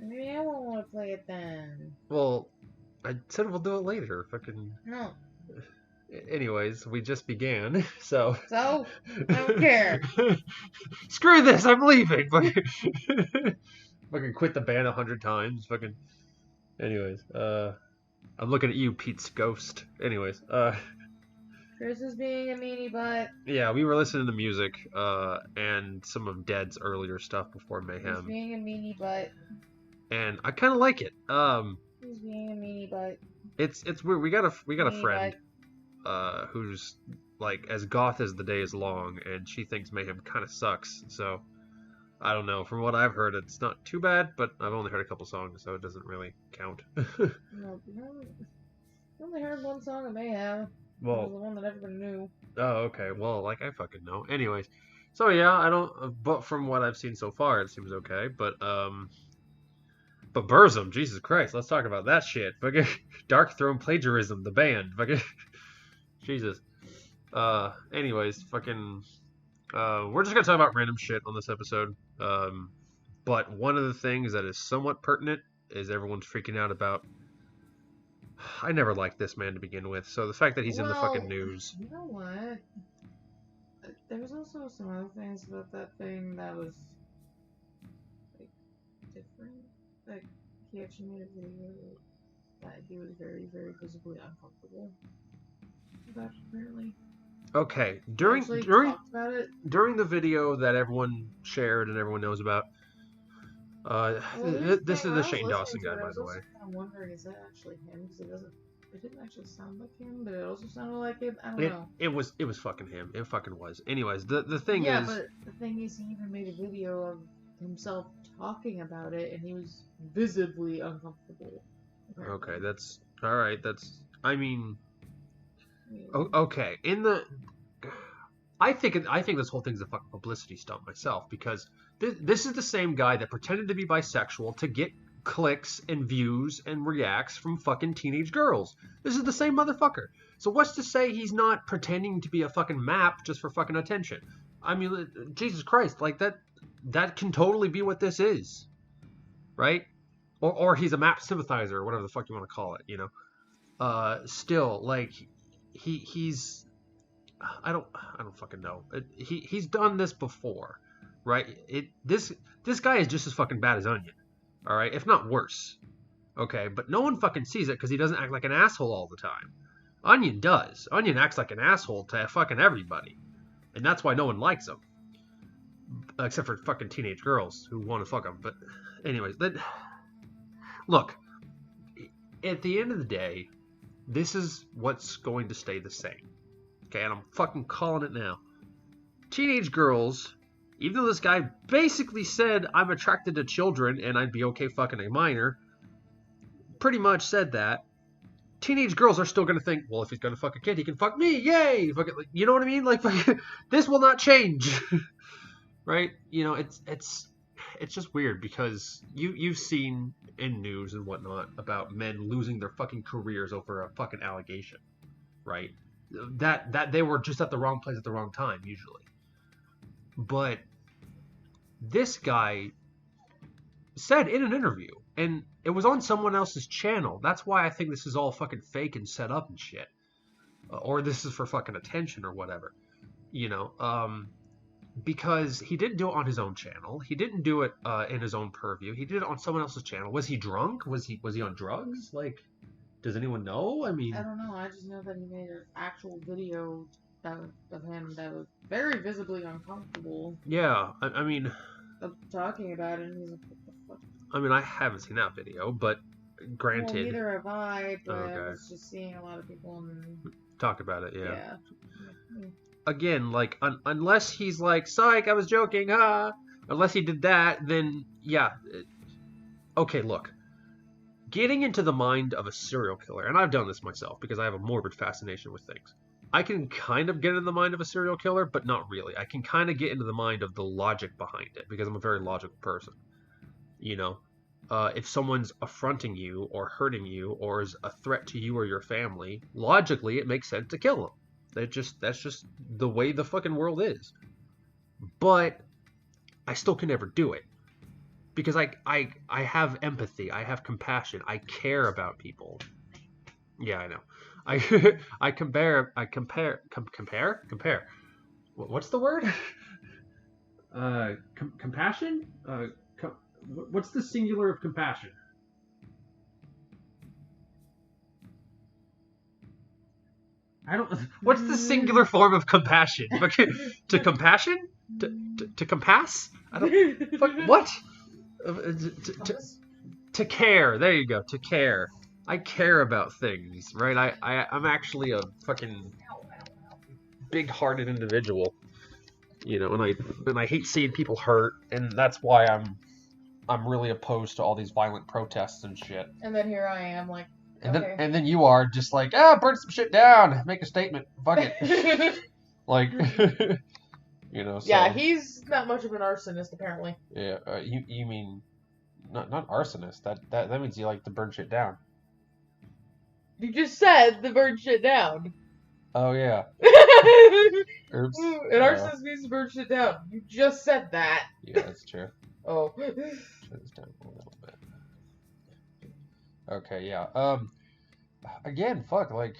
Maybe I won't want to play it then. Well, I said we'll do it later. Fucking. No. Anyways, we just began, so. So? I don't care. Screw this, I'm leaving. Fucking quit the band 100 times. Fucking. Anyways, I'm looking at you, Pete's ghost. Anyways, Chris is being a meanie butt. yeah, we were listening to music, and some of Dead's earlier stuff before He's Mayhem, being a meanie butt. and I kind of like it. He's being a meanie butt. It's weird. We got a Meanie friend, who's like as goth as the day is long, and she thinks Mayhem kind of sucks. So I don't know. From what I've heard, it's not too bad, but I've only heard a couple songs, so it doesn't really count. No, I only heard one song of Mayhem. Well, It was the one that everybody knew. oh, okay. Well, like I fucking know. Anyways, so yeah, I don't. But from what I've seen so far, it seems okay. But Burzum, Jesus Christ, let's talk about that shit. Fucking Dark Throne Plagiarism, the band. Fucking Jesus. Anyways, fucking. We're just gonna talk about random shit on this episode. But one of the things that is somewhat pertinent is everyone's freaking out about. I never liked this man to begin with, so the fact that he's in the fucking news. You know what? There was also some other things about that thing that was like different. Like he actually made a video that he was very, very visibly uncomfortable about apparently. Okay, Talked about it. during the video that everyone shared and everyone knows about, this is the Shane Dawson guy, by the way. I'm wondering, is that actually him? Because it didn't actually sound like him, but it also sounded like him. I don't know. It was fucking him. It fucking was. Anyways, the thing is. Yeah, but the thing is, he even made a video of himself talking about it, and he was visibly uncomfortable. Apparently. Okay, that's all right. That's. I mean. Okay. I think this whole thing's a fucking publicity stunt myself, because this is the same guy that pretended to be bisexual to get clicks and views and reacts from fucking teenage girls. This is the same motherfucker. So what's to say he's not pretending to be a fucking map just for fucking attention? I mean, Jesus Christ, like that can totally be what this is, right? Or he's a map sympathizer, or whatever the fuck you want to call it, you know. Still, like he's. I don't fucking know. He's done this before, right? This guy is just as fucking bad as Onion, all right, if not worse. Okay, but no one fucking sees it because he doesn't act like an asshole all the time. Onion does. Onion acts like an asshole to fucking everybody, and that's why no one likes him, except for fucking teenage girls who want to fuck him. But anyways, look. At the end of the day, this is what's going to stay the same. Okay, and I'm fucking calling it now. Teenage girls, even though this guy basically said, I'm attracted to children and I'd be okay fucking a minor, pretty much said that, teenage girls are still going to think, well, if he's going to fuck a kid, he can fuck me, yay! Fucking, you know what I mean? Like, this will not change. Right? You know, it's just weird, because you've seen in news and whatnot about men losing their fucking careers over a fucking allegation, right? That they were just at the wrong place at the wrong time, usually. But this guy said in an interview, and it was on someone else's channel. That's why I think this is all fucking fake and set up and shit. Or this is for fucking attention or whatever. You know, because he didn't do it on his own channel. He didn't do it in his own purview. He did it on someone else's channel. Was he drunk? Was he on drugs? Like, does anyone know? I mean, I don't know. I just know that he made an actual video of him that was very visibly uncomfortable. Yeah, I mean, of talking about it, and he's like, what the fuck? I mean, I haven't seen that video, but granted. Well, neither have I, but okay. I was just seeing a lot of people talk about it, yeah. Yeah. Again, like, unless he's like, psych, I was joking, ha! Unless he did that, then, yeah. Okay, look. Getting into the mind of a serial killer, and I've done this myself because I have a morbid fascination with things. I can kind of get into the mind of a serial killer, but not really. I can kind of get into the mind of the logic behind it, because I'm a very logical person. You know? If someone's affronting you, or hurting you, or is a threat to you or your family, logically it makes sense to kill them. That's just the way the fucking world is. But I still can never do it. because I have empathy, I have compassion, I care about people. Yeah, I know. I compare. What's the word? Compassion. What's the singular of compassion? I don't. What's the singular form of compassion? To compassion? To compass? I don't. Fuck, what? To care. There you go. To care. I care about things, right? I'm actually a fucking big-hearted individual, you know, and I hate seeing people hurt, and that's why I'm really opposed to all these violent protests and shit. And then here I am, like, and then you are just like, burn some shit down, make a statement, fuck it, like, you know. So, yeah, he's not much of an arsonist, apparently. Yeah, you mean not arsonist? That means you like to burn shit down. You just said the burn shit down. Oh yeah. Oops. An arsonist means to burn shit down. You just said that. Yeah, that's true. Oh. Turn this down a little bit. Okay, yeah. Again, fuck, like,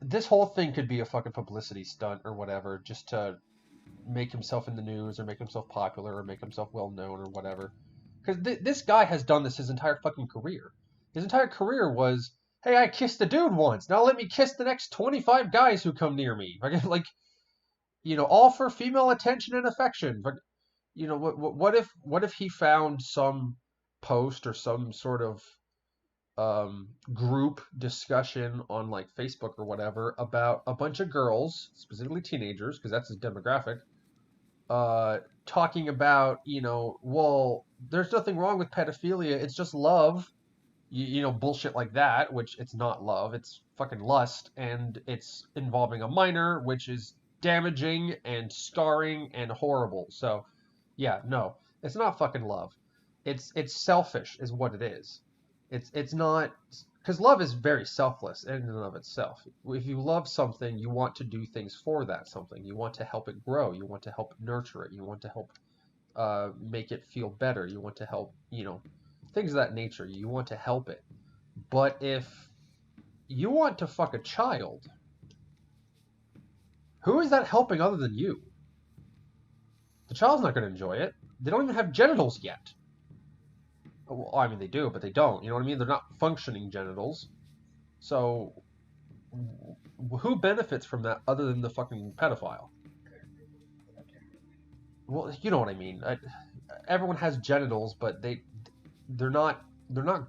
this whole thing could be a fucking publicity stunt or whatever, just to make himself in the news or make himself popular or make himself well known or whatever. Because this guy has done this his entire fucking career. His entire career was, hey, I kissed a dude once. Now let me kiss the next 25 guys who come near me. Like, you know, all for female attention and affection. But, you know, what if he found some post or some sort of group discussion on like Facebook or whatever about a bunch of girls, specifically teenagers, because that's his demographic, talking about, you know, well, there's nothing wrong with pedophilia, it's just love, you know, bullshit like that, which it's not love, it's fucking lust, and it's involving a minor, which is damaging and scarring and horrible. So, yeah, no, it's not fucking love. It's selfish, is what it is. It's not, because love is very selfless in and of itself. If you love something, you want to do things for that something. You want to help it grow. You want to help nurture it. You want to help make it feel better. You want to help, you know, things of that nature. You want to help it. But if you want to fuck a child, who is that helping other than you? The child's not going to enjoy it. They don't even have genitals yet. Well, I mean, they do, but they don't. You know what I mean? They're not functioning genitals. So, who benefits from that other than the fucking pedophile? Well, you know what I mean. Everyone has genitals, but they're not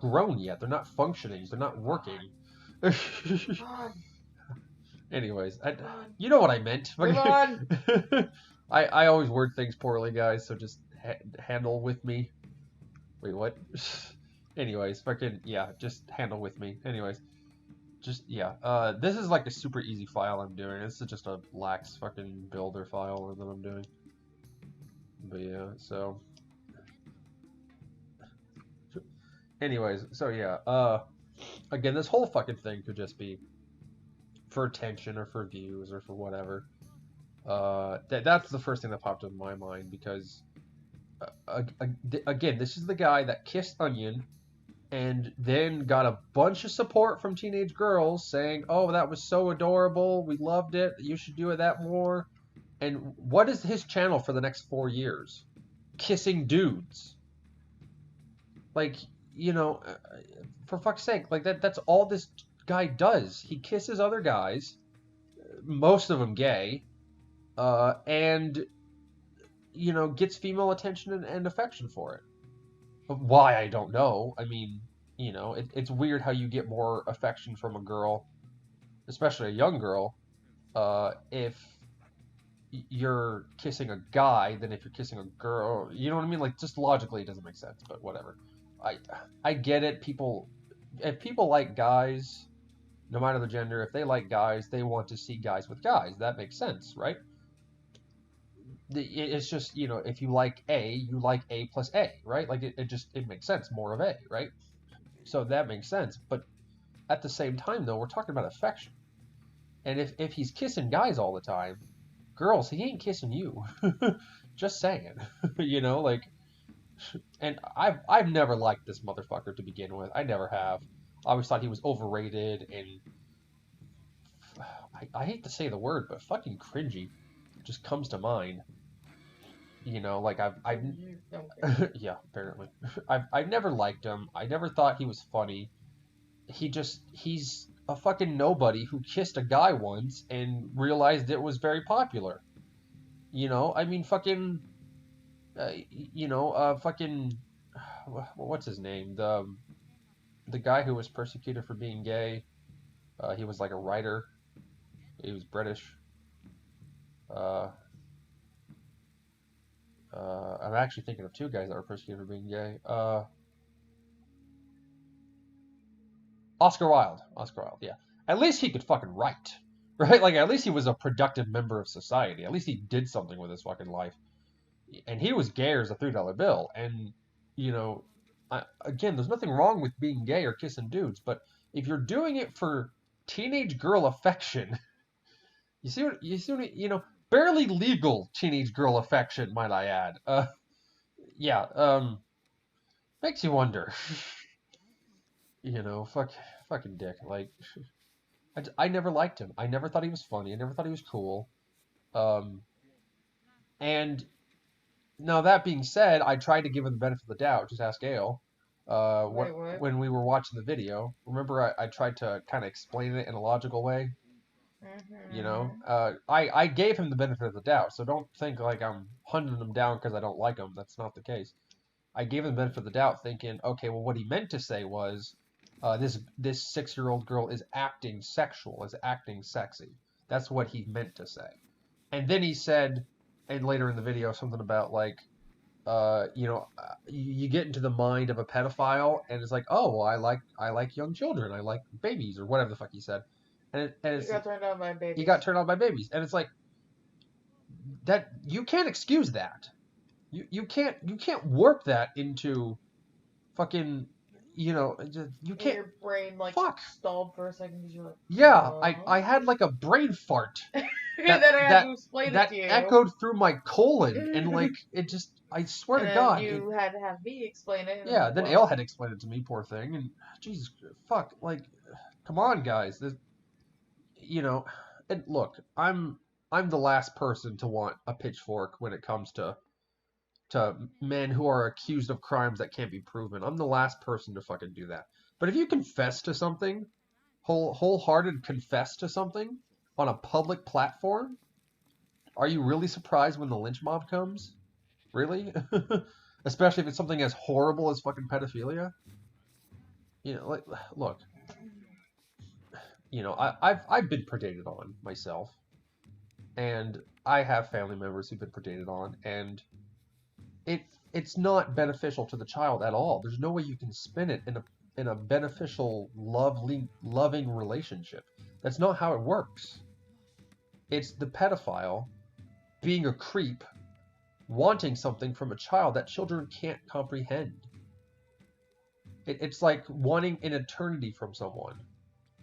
grown yet. They're not functioning. They're not working. Anyways, you know what I meant. Move on. I always word things poorly, guys. So just handle with me. Wait, what? Anyways, fucking, yeah, just handle with me. Anyways, just, yeah. This is like a super easy file I'm doing. This is just a lax fucking builder file that I'm doing. But yeah, so. Anyways, so yeah. Again, this whole fucking thing could just be for attention or for views or for whatever. That's the first thing that popped in my mind because. Again, this is the guy that kissed Onion and then got a bunch of support from teenage girls saying, oh, that was so adorable, we loved it, you should do that more. And what is his channel for the next 4 years? Kissing dudes. Like, you know, for fuck's sake, like that's all this guy does. He kisses other guys, most of them gay, and you know, gets female attention and affection for it. But why, I don't know. I mean, you know, it's weird how you get more affection from a girl, especially a young girl, if you're kissing a guy than if you're kissing a girl. You know what I mean? Like, just logically it doesn't make sense, but whatever. I get it. If people like guys, no matter the gender, if they like guys, they want to see guys with guys. That makes sense, right? It's just, you know, if you like A, you like A plus A, right? Like, it makes sense, more of A, right? So that makes sense. But at the same time, though, we're talking about affection. And if he's kissing guys all the time, girls, he ain't kissing you. Just saying. You know, like, And I've never liked this motherfucker to begin with. I never have. I always thought he was overrated and I hate to say the word, but fucking cringy just comes to mind. You know, like I've yeah, apparently. I've never liked him. I never thought he was funny. He's a fucking nobody who kissed a guy once and realized it was very popular. You know, I mean, fucking, fucking, what's his name? The guy who was persecuted for being gay. He was like a writer. He was British. Uh, I'm actually thinking of two guys that were persecuted for being gay. Oscar Wilde. Oscar Wilde, yeah. At least he could fucking write, right? Like, at least he was a productive member of society. At least he did something with his fucking life. And he was gay as a $3 bill. And, you know, again, there's nothing wrong with being gay or kissing dudes, but if you're doing it for teenage girl affection, you know, barely legal teenage girl affection, might I add. Yeah, makes you wonder. You know, fucking dick. Like, I never liked him. I never thought he was funny. I never thought he was cool. Um, and now that being said, I tried to give him the benefit of the doubt. Just ask Ale. Wait, what? When we were watching the video, remember I tried to kind of explain it in a logical way. You know, I gave him the benefit of the doubt, so don't think like I'm hunting him down because I don't like him. That's not the case. I gave him the benefit of the doubt, thinking, okay, well, what he meant to say was, this 6-year-old girl is acting sexual, is acting sexy. That's what he meant to say. And then he said, and later in the video, something about like, you know, you get into the mind of a pedophile, and it's like, oh, well, I like young children, I like babies, or whatever the fuck he said. And it's, he got turned on by babies. He got turned on by babies, and it's like that. You can't excuse that. You can't warp that into fucking, you know, you can't. Your brain like stalled for a second because you're like, yeah, I had like a brain fart that I had to explain it to you. That echoed through my colon, and like it just, I swear to God, you had to have me explain it. Yeah, then Ale had to explain it to me, poor thing, and Jesus, fuck, like, come on, guys, this, you know, and look, I'm the last person to want a pitchfork when it comes to men who are accused of crimes that can't be proven. I'm the last person to fucking do that. But if you confess to something, wholehearted confess to something on a public platform, are you really surprised when the lynch mob comes? Really? Especially if it's something as horrible as fucking pedophilia? You know, like, look, you know, I've been predated on myself, and I have family members who've been predated on, and it's not beneficial to the child at all. There's no way you can spin it in a beneficial, loving relationship. That's not how it works. It's the pedophile being a creep, wanting something from a child that children can't comprehend. It's like wanting an eternity from someone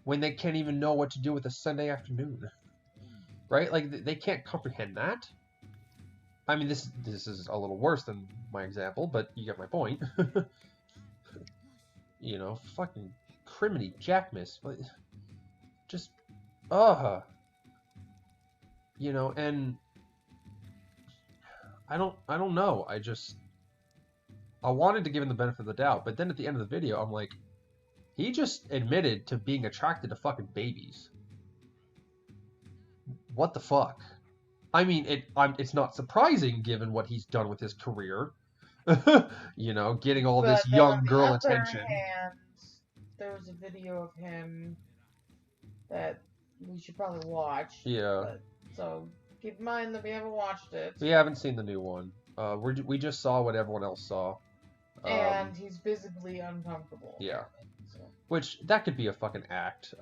when they can't even know what to do with a Sunday afternoon, right? Like, they can't comprehend that. I mean, this is a little worse than my example, but you get my point. You know, fucking criminy Jackmas. Just, you know, and I don't know. I wanted to give him the benefit of the doubt, but then at the end of the video, I'm like, he just admitted to being attracted to fucking babies. What the fuck? I mean, it's not surprising given what he's done with his career. You know, getting all this young girl attention. Hand, there was a video of him that we should probably watch. Yeah. So keep in mind that we haven't watched it. We haven't seen the new one. We just saw what everyone else saw. And he's visibly uncomfortable. Yeah. So. Which, that could be a fucking act.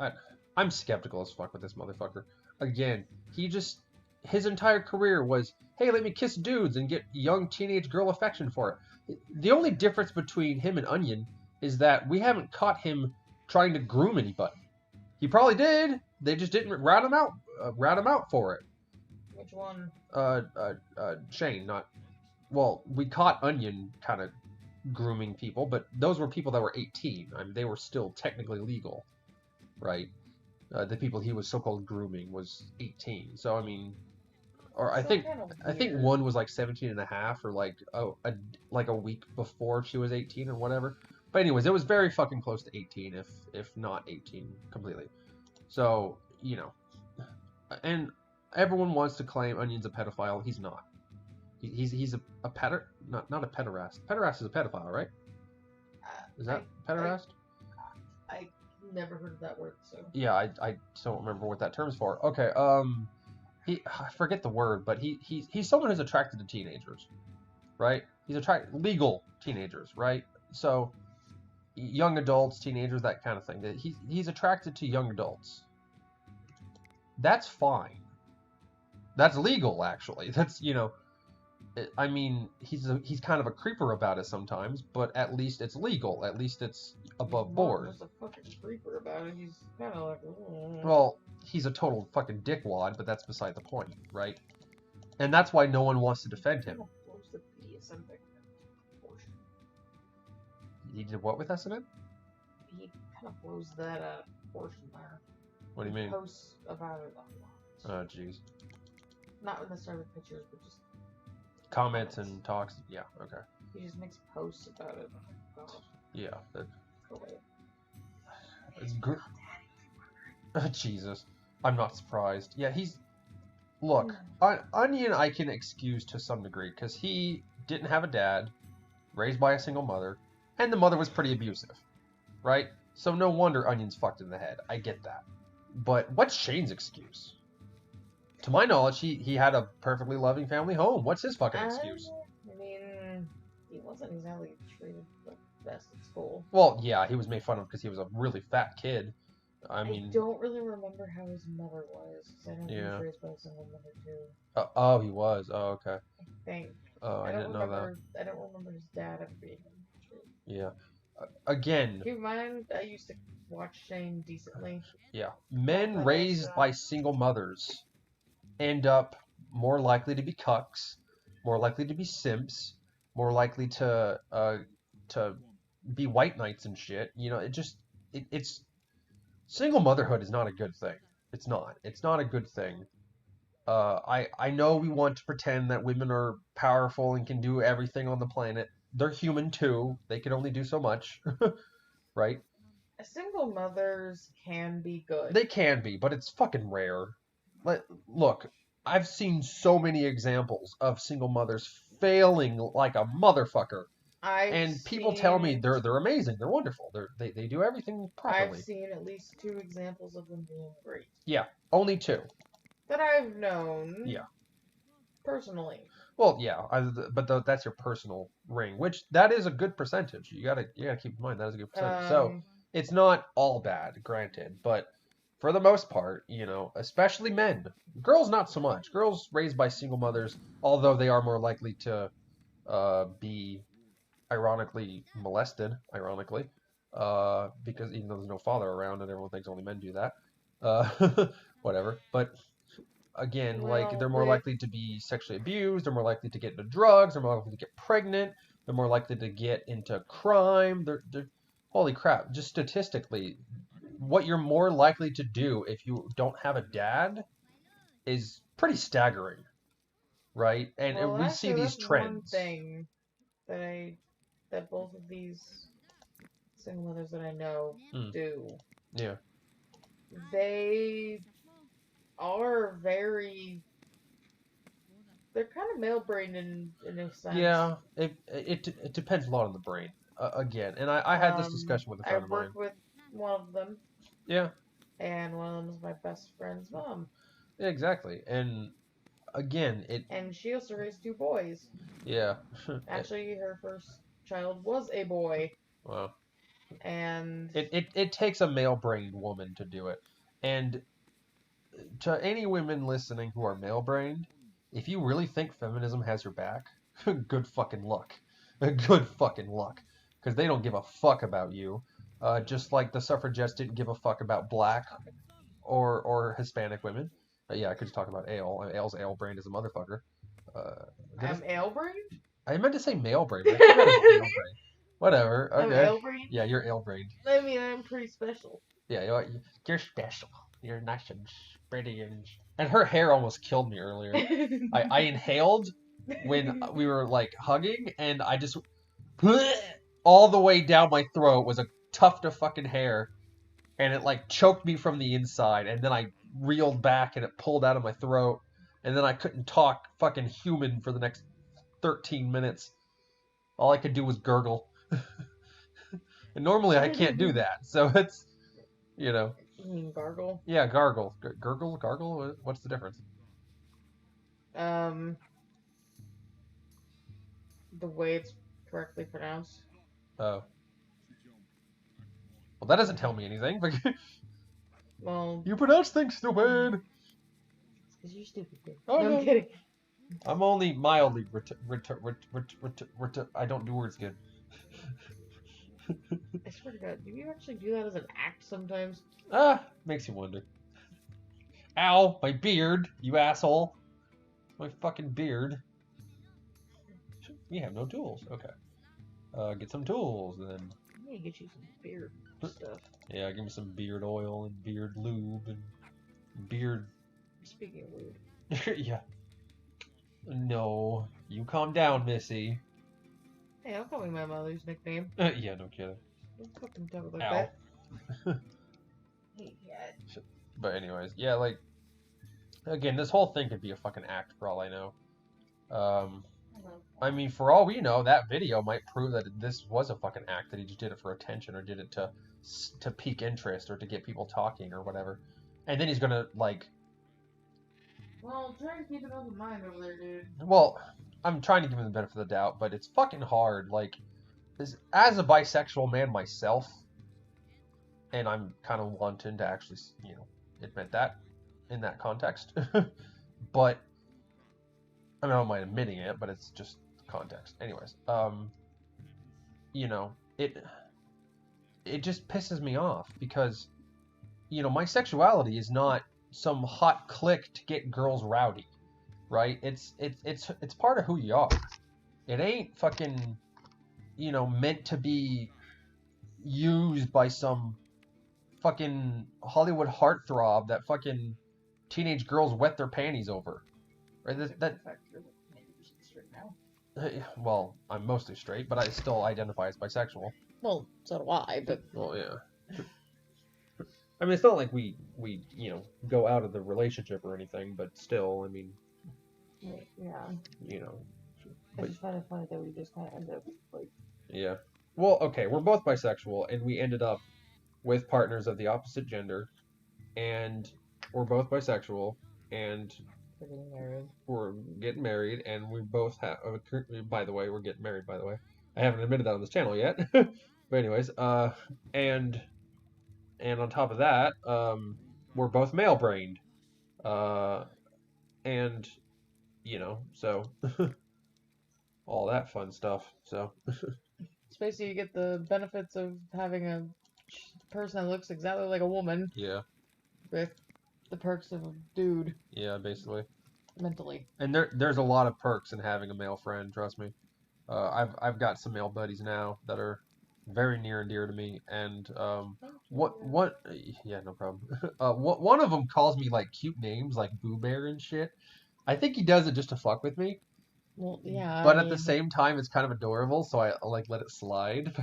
I'm skeptical as fuck with this motherfucker. Again, his entire career was, hey, let me kiss dudes and get young teenage girl affection for it. The only difference between him and Onion is that we haven't caught him trying to groom anybody. He probably did. They just didn't rat him out for it. Which one? Shane, not... Well, we caught Onion kind of grooming people, but those were people that were 18. I mean, they were still technically legal, right? The people he was so-called grooming was 18. So I mean, or I think one was like 17 and a half, or like a week before she was 18 or whatever. But anyways, it was very fucking close to 18, if not 18 completely. So you know, and everyone wants to claim Onion's a pedophile. He's not. He's a not a pederast. Pederast is a pedophile, right? Is that pederast? I never heard of that word, so. Yeah, I don't remember what that term's for. Okay, I forget the word, but he's someone who's attracted to teenagers, right? He's legal teenagers, right? So young adults, teenagers, that kind of thing. He's attracted to young adults. That's fine. That's legal, actually. That's, you know, I mean, he's kind of a creeper about it sometimes, but at least it's legal. At least it's above board. He's a fucking creeper about it. He's kind of like. Well, he's a total fucking dickwad, but that's beside the point, right? And that's why no one wants to defend him. He did what with SNN? He kind of blows that portion there. What do you mean? He posts about it a lot. Oh, jeez. Not necessarily pictures, but just comments and talks. Yeah, okay. He just makes posts about it. Yeah. Go away. It's good. Jesus. I'm not surprised. Yeah, look, Onion I can excuse to some degree, because he didn't have a dad, raised by a single mother, and the mother was pretty abusive, right? So no wonder Onion's fucked in the head. I get that. But what's Shane's excuse? To my knowledge, he had a perfectly loving family home. What's his fucking excuse? I mean, he wasn't exactly treated the best at school. Well, yeah, he was made fun of because he was a really fat kid. I mean, I don't really remember how his mother was, because I know he was raised by a single mother too. Oh, he was. Oh, okay. I think. Oh, I didn't know that. I don't remember his dad ever being treated. Yeah. Again. Keep in mind, I used to watch Shane decently. Yeah. Men raised by single mothers end up more likely to be cucks, more likely to be simps, more likely to be white knights and shit. You know, it's single motherhood is not a good thing. It's not. It's not a good thing. I know we want to pretend that women are powerful and can do everything on the planet. They're human too. They can only do so much, right? Single mothers can be good. They can be, but it's fucking rare. Look, I've seen so many examples of single mothers failing like a motherfucker. And people tell me they're amazing, they're wonderful, they do everything properly. I've seen at least 2 examples of them being great. Yeah, only 2 that I've known. Yeah, personally. Well, yeah, but that's your personal ring, which that is a good percentage. You gotta keep in mind that is a good percentage. So it's not all bad, granted, but for the most part, you know, especially men, girls not so much. Girls raised by single mothers, although they are more likely to be ironically molested, because even though there's no father around and everyone thinks only men do that, whatever. But again, like, they're more likely to be sexually abused, they're more likely to get into drugs, they're more likely to get pregnant, they're more likely to get into crime. They're holy crap, just statistically, what you're more likely to do if you don't have a dad is pretty staggering, right? And we see these trends. One thing that both of these single mothers that I know do. Yeah. They are they're kind of male-brained in a sense. Yeah, it depends a lot on the brain. Again, and I had this discussion with a friend of mine. I work with one of them. Yeah. And one of them is my best friend's mom. Yeah, exactly. And again, and she also raised 2 boys. Yeah. Actually, her first child was a boy. Wow. And it takes a male-brained woman to do it. And to any women listening who are male-brained, if you really think feminism has your back, good fucking luck. Good fucking luck. Because they don't give a fuck about you. Just like the suffragettes didn't give a fuck about black or Hispanic women. Yeah, I could just talk about Ale. Ale's ale-brained as a motherfucker. I'm ale-brained? I meant to say male-brained. I forgot it's ale-brained. Whatever. I'm Okay. ale-brained? Yeah, you're ale-brained. I mean, I'm pretty special. Yeah, you're special. You're nice and pretty and her hair almost killed me earlier. I inhaled when we were like hugging, and I just all the way down my throat was a tuft of fucking hair, and it like choked me from the inside, and then I reeled back and it pulled out of my throat, and then I couldn't talk fucking human for the next 13 minutes. All I could do was gurgle. And normally I can't do that, so it's, you know. You mean gargle? Yeah, gargle. Gurgle? Gargle? What's the difference? The way it's correctly pronounced. Oh. Well, that doesn't tell me anything. Well, you pronounce things stupid. it's because you're stupid, dude. Oh, no, no. I'm kidding. I'm only mildly I don't do words good. I swear to God, do you actually do that as an act sometimes? Makes you wonder. Ow, my beard, you asshole. My fucking beard. We have no tools. Okay. Get some tools, then. I need to get you some beard stuff. Yeah, give me some beard oil and beard lube and beard... Speaking of lube. Yeah. No. You calm down, Missy. Hey, I'm calling my mother's nickname. Yeah, no kidding. Don't fucking talk like Ow. that. Hey, yeah. But anyways, yeah, like... Again, this whole thing could be a fucking act for all I know. I mean, for all we know, that video might prove that this was a fucking act, that he just did it for attention or did it to pique interest or to get people talking or whatever. And then he's gonna, like... Well, try to keep an open mind over there, dude. Well, I'm trying to give him the benefit of the doubt, but it's fucking hard. Like, as a bisexual man myself, and I'm kind of wanting to actually, you know, admit that in that context. But, I mean, I don't mind admitting it, but it's just context. Anyways, you know, it just pisses me off because, you know, my sexuality is not some hot click to get girls rowdy, right? It's part of who you are. It ain't fucking, you know, meant to be used by some fucking Hollywood heartthrob that fucking teenage girls wet their panties over. Right? Well, I'm mostly straight, but I still identify as bisexual. Well, so do I, but... Well, yeah. I mean, it's not like we you know, go out of the relationship or anything, but still, I mean... Yeah. You know. I just find it funny that we just kind of end up, like... Yeah. Well, okay, we're both bisexual, and we ended up with partners of the opposite gender, and we're both bisexual, and... We're getting married, and we both have... by the way, we're getting married, by the way. I haven't admitted that on this channel yet. But anyways, and on top of that, we're both male-brained. And, you know, so... all that fun stuff, so... It's basically you get the benefits of having a person that looks exactly like a woman. Yeah. With the perks of a dude. Yeah, basically. Mentally. And there's a lot of perks in having a male friend, trust me. I've got some male buddies now that are very near and dear to me, and yeah, no problem. One of them calls me like cute names like Boo Bear and shit. I think he does it just to fuck with me. Well, yeah. But at the same time, it's kind of adorable, so I like let it slide.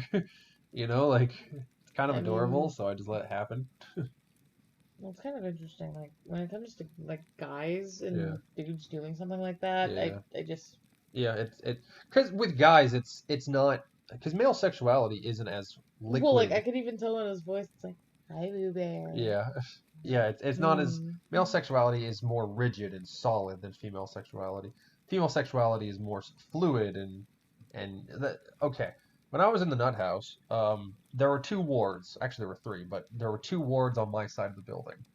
You know, like it's kind of adorable, so I just let it happen. Well, it's kind of interesting. Like when it comes to like guys and dudes doing something like that, I just it's because with guys, it's not because male sexuality isn't as liquid. Well, like I could even tell in his voice, it's like, "Hi, Boo Bear." Yeah, it's not as male sexuality is more rigid and solid than female sexuality. Female sexuality is more fluid and that okay. When I was in the nut house, there were 2 wards. Actually, there were 3, but there were 2 wards on my side of the building,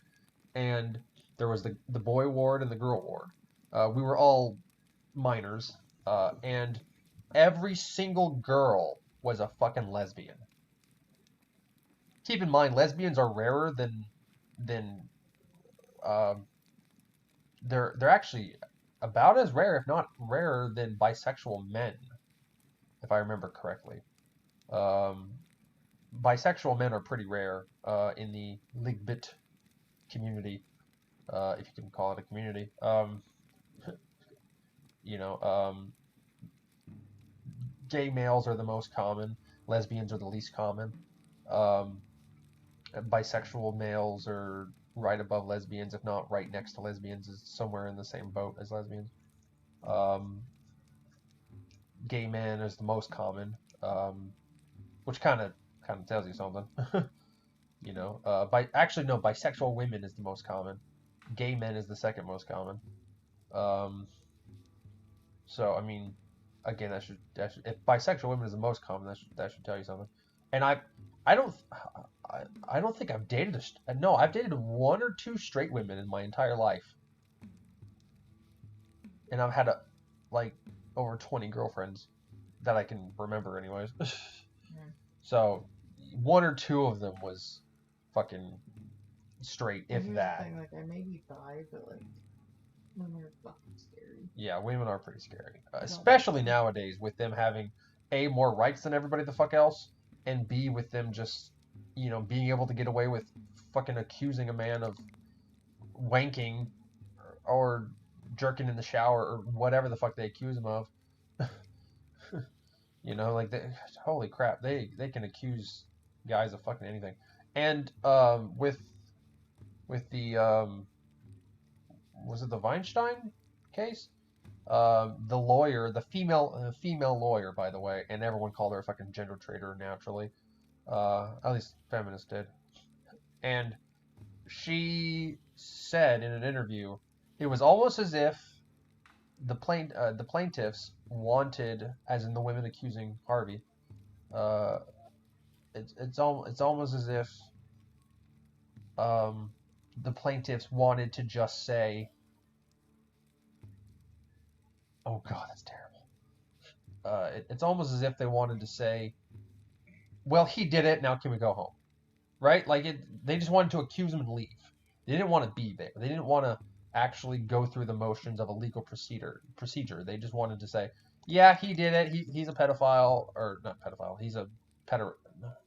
and there was the boy ward and the girl ward. We were all minors, and every single girl was a fucking lesbian. Keep in mind, lesbians are rarer than they're actually about as rare, if not rarer, than bisexual men, if I remember correctly. Bisexual men are pretty rare in the Ligbit community, if you can call it a community. You know, gay males are the most common. Lesbians are the least common. Um, Bisexual males are right above lesbians, if not right next to lesbians, is somewhere in the same boat as lesbians. Um, Gay men is the most common, which kind of tells you something. You know, actually no, bisexual women is the most common. Gay men is the second most common. Um, so I mean, again, if bisexual women is the most common, that should tell you something. And I don't I don't think I've dated no, I've dated one or two straight women in my entire life, and I've had like over 20 girlfriends that I can remember, anyways. So one or two of them was fucking straight, if Here's that. the thing, like, I may be bi, but, like, women are fucking scary. Yeah, women are pretty scary, especially nowadays with them having A, more rights than everybody the fuck else, and B, with them just, being able to get away with fucking accusing a man of wanking or jerking in the shower or whatever the fuck they accuse him of. Like, holy crap, they can accuse guys of fucking anything. And with the was it the Weinstein case? The lawyer, the female lawyer, by the way, and everyone called her a fucking gender traitor naturally. At least feminists did. And she said in an interview, it was almost as if the plaintiffs wanted, as in the women accusing Harvey, uh, it's almost as if the plaintiffs wanted to just say, "Oh God, that's terrible." It's almost as if they wanted to say, "Well, he did it. Now can we go home?" Right? Like they just wanted to accuse him and leave. They didn't want to be there. They didn't want to actually go through the motions of a legal procedure. They just wanted to say, "Yeah, he did it. He's a pedophile, or not pedophile. He's a pedo.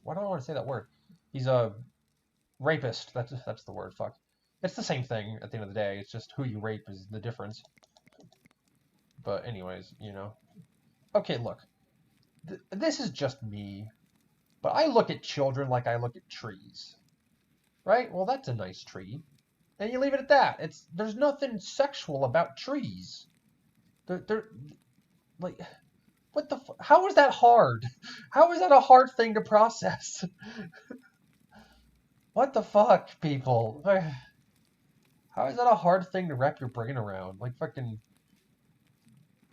Why do I want to say that word? He's a rapist. That's the word. Fuck. It's the same thing at the end of the day. It's just who you rape is the difference. But anyways, Okay, look. This is just me, but I look at children like I look at trees. Right? Well, that's a nice tree. And you leave it at that. There's nothing sexual about trees. They're like, what the how is that hard? How is that a hard thing to process? What the fuck, people? How is that a hard thing to wrap your brain around? Like, fucking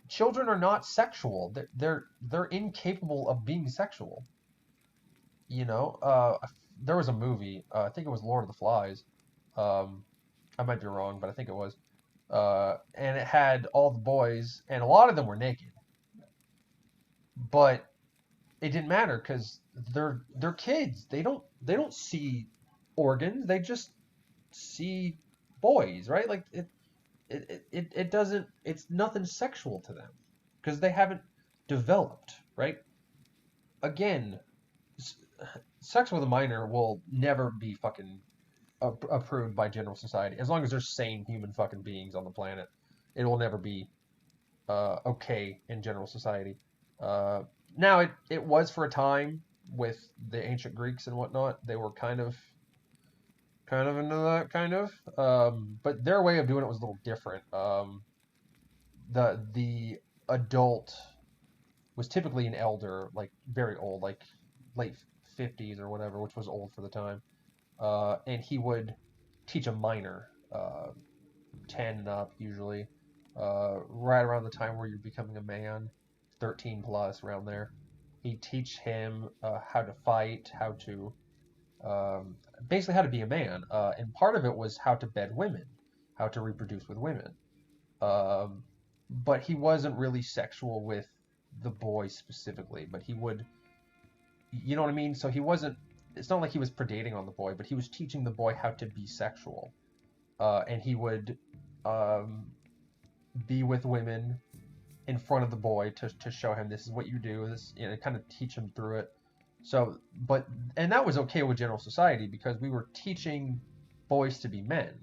children are not sexual. They're incapable of being sexual. There was a movie. I think it was Lord of the Flies. I might be wrong, but I think it was. And it had all the boys, and a lot of them were naked. But it didn't matter because they're kids. They don't see organs. They just see boys, right? Like it doesn't. It's nothing sexual to them because they haven't developed, right? Again, sex with a minor will never be fucking approved by general society. As long as there's sane human fucking beings on the planet, it will never be okay in general society. Now it was for a time with the ancient Greeks and whatnot. They were kind of into that but their way of doing it was a little different. The adult was typically an elder, like very old, like late 50s or whatever, which was old for the time. And he would teach a minor, 10 and up usually, right around the time where you're becoming a man, 13 plus, around there. He'd teach him how to fight, how to, basically how to be a man. And part of it was how to bed women, how to reproduce with women. But he wasn't really sexual with the boy specifically, but he would, you know what I mean? So he wasn't, it's not like he was predating on the boy, but he was teaching the boy how to be sexual. And he would be with women in front of the boy to show him this is what you do, this, kind of teach him through it. So, and that was okay with general society because we were teaching boys to be men,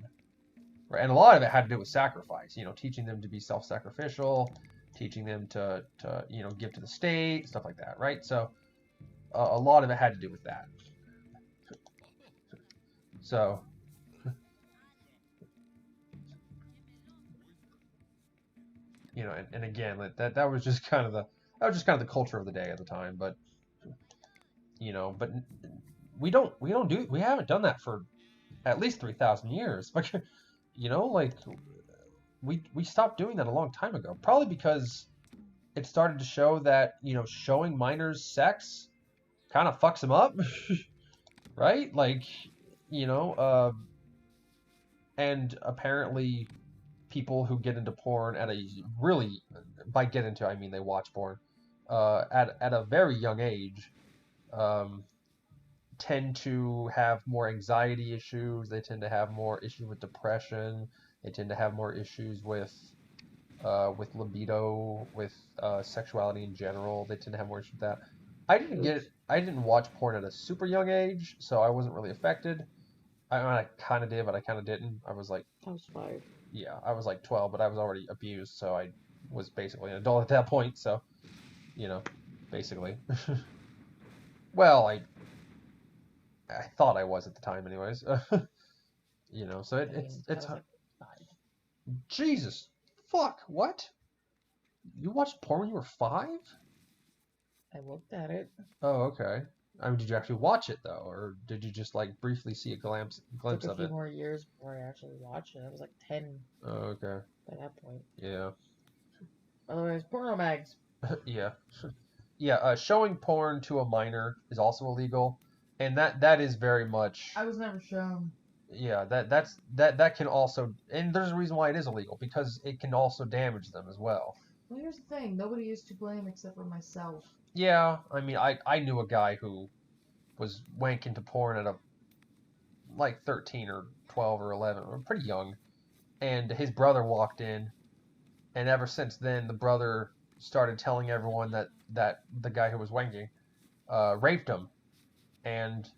right? And a lot of it had to do with sacrifice, teaching them to be self-sacrificial, teaching them to give to the state, stuff like that, right? So, a lot of it had to do with that. So, and again, that was just kind of the culture of the day at the time. But but we haven't done that for at least 3,000 years. Like, like we stopped doing that a long time ago. Probably because it started to show that showing minors sex kind of fucks them up, right? Like, you know, uh, and apparently people who get into porn at a really, by get into I mean they watch porn, at a very young age, um, tend to have more anxiety issues. They tend to have more issues with depression. They tend to have more issues with libido, with sexuality in general. They tend to have more issues with that. I didn't watch porn at a super young age, so I wasn't really affected. I kind of did, but I kind of didn't. I was like, I was 5. yeah, I was like 12, but I was already abused, so I was basically an adult at that point. So, basically. Well, I thought I was at the time, anyways. So it's I was like 5. Jesus, fuck, what? You watched porn when you were 5? I looked at it. Oh, okay. I mean, did you actually watch it though, or did you just like briefly see a glimpse Took a of few it? more years before I actually watched it. I was like 10 Oh, okay. by that point. Yeah. Otherwise, porno mags. Yeah. Yeah. Showing porn to a minor is also illegal, and that is very much. I was never shown. Yeah. That can also, and there's a reason why it is illegal because it can also damage them as well. Well, here's the thing. Nobody is to blame except for myself. Yeah. I mean, I knew a guy who was wanking to porn at like 13 or 12 or 11, or pretty young, and his brother walked in, and ever since then the brother started telling everyone that the guy who was wanking raped him, and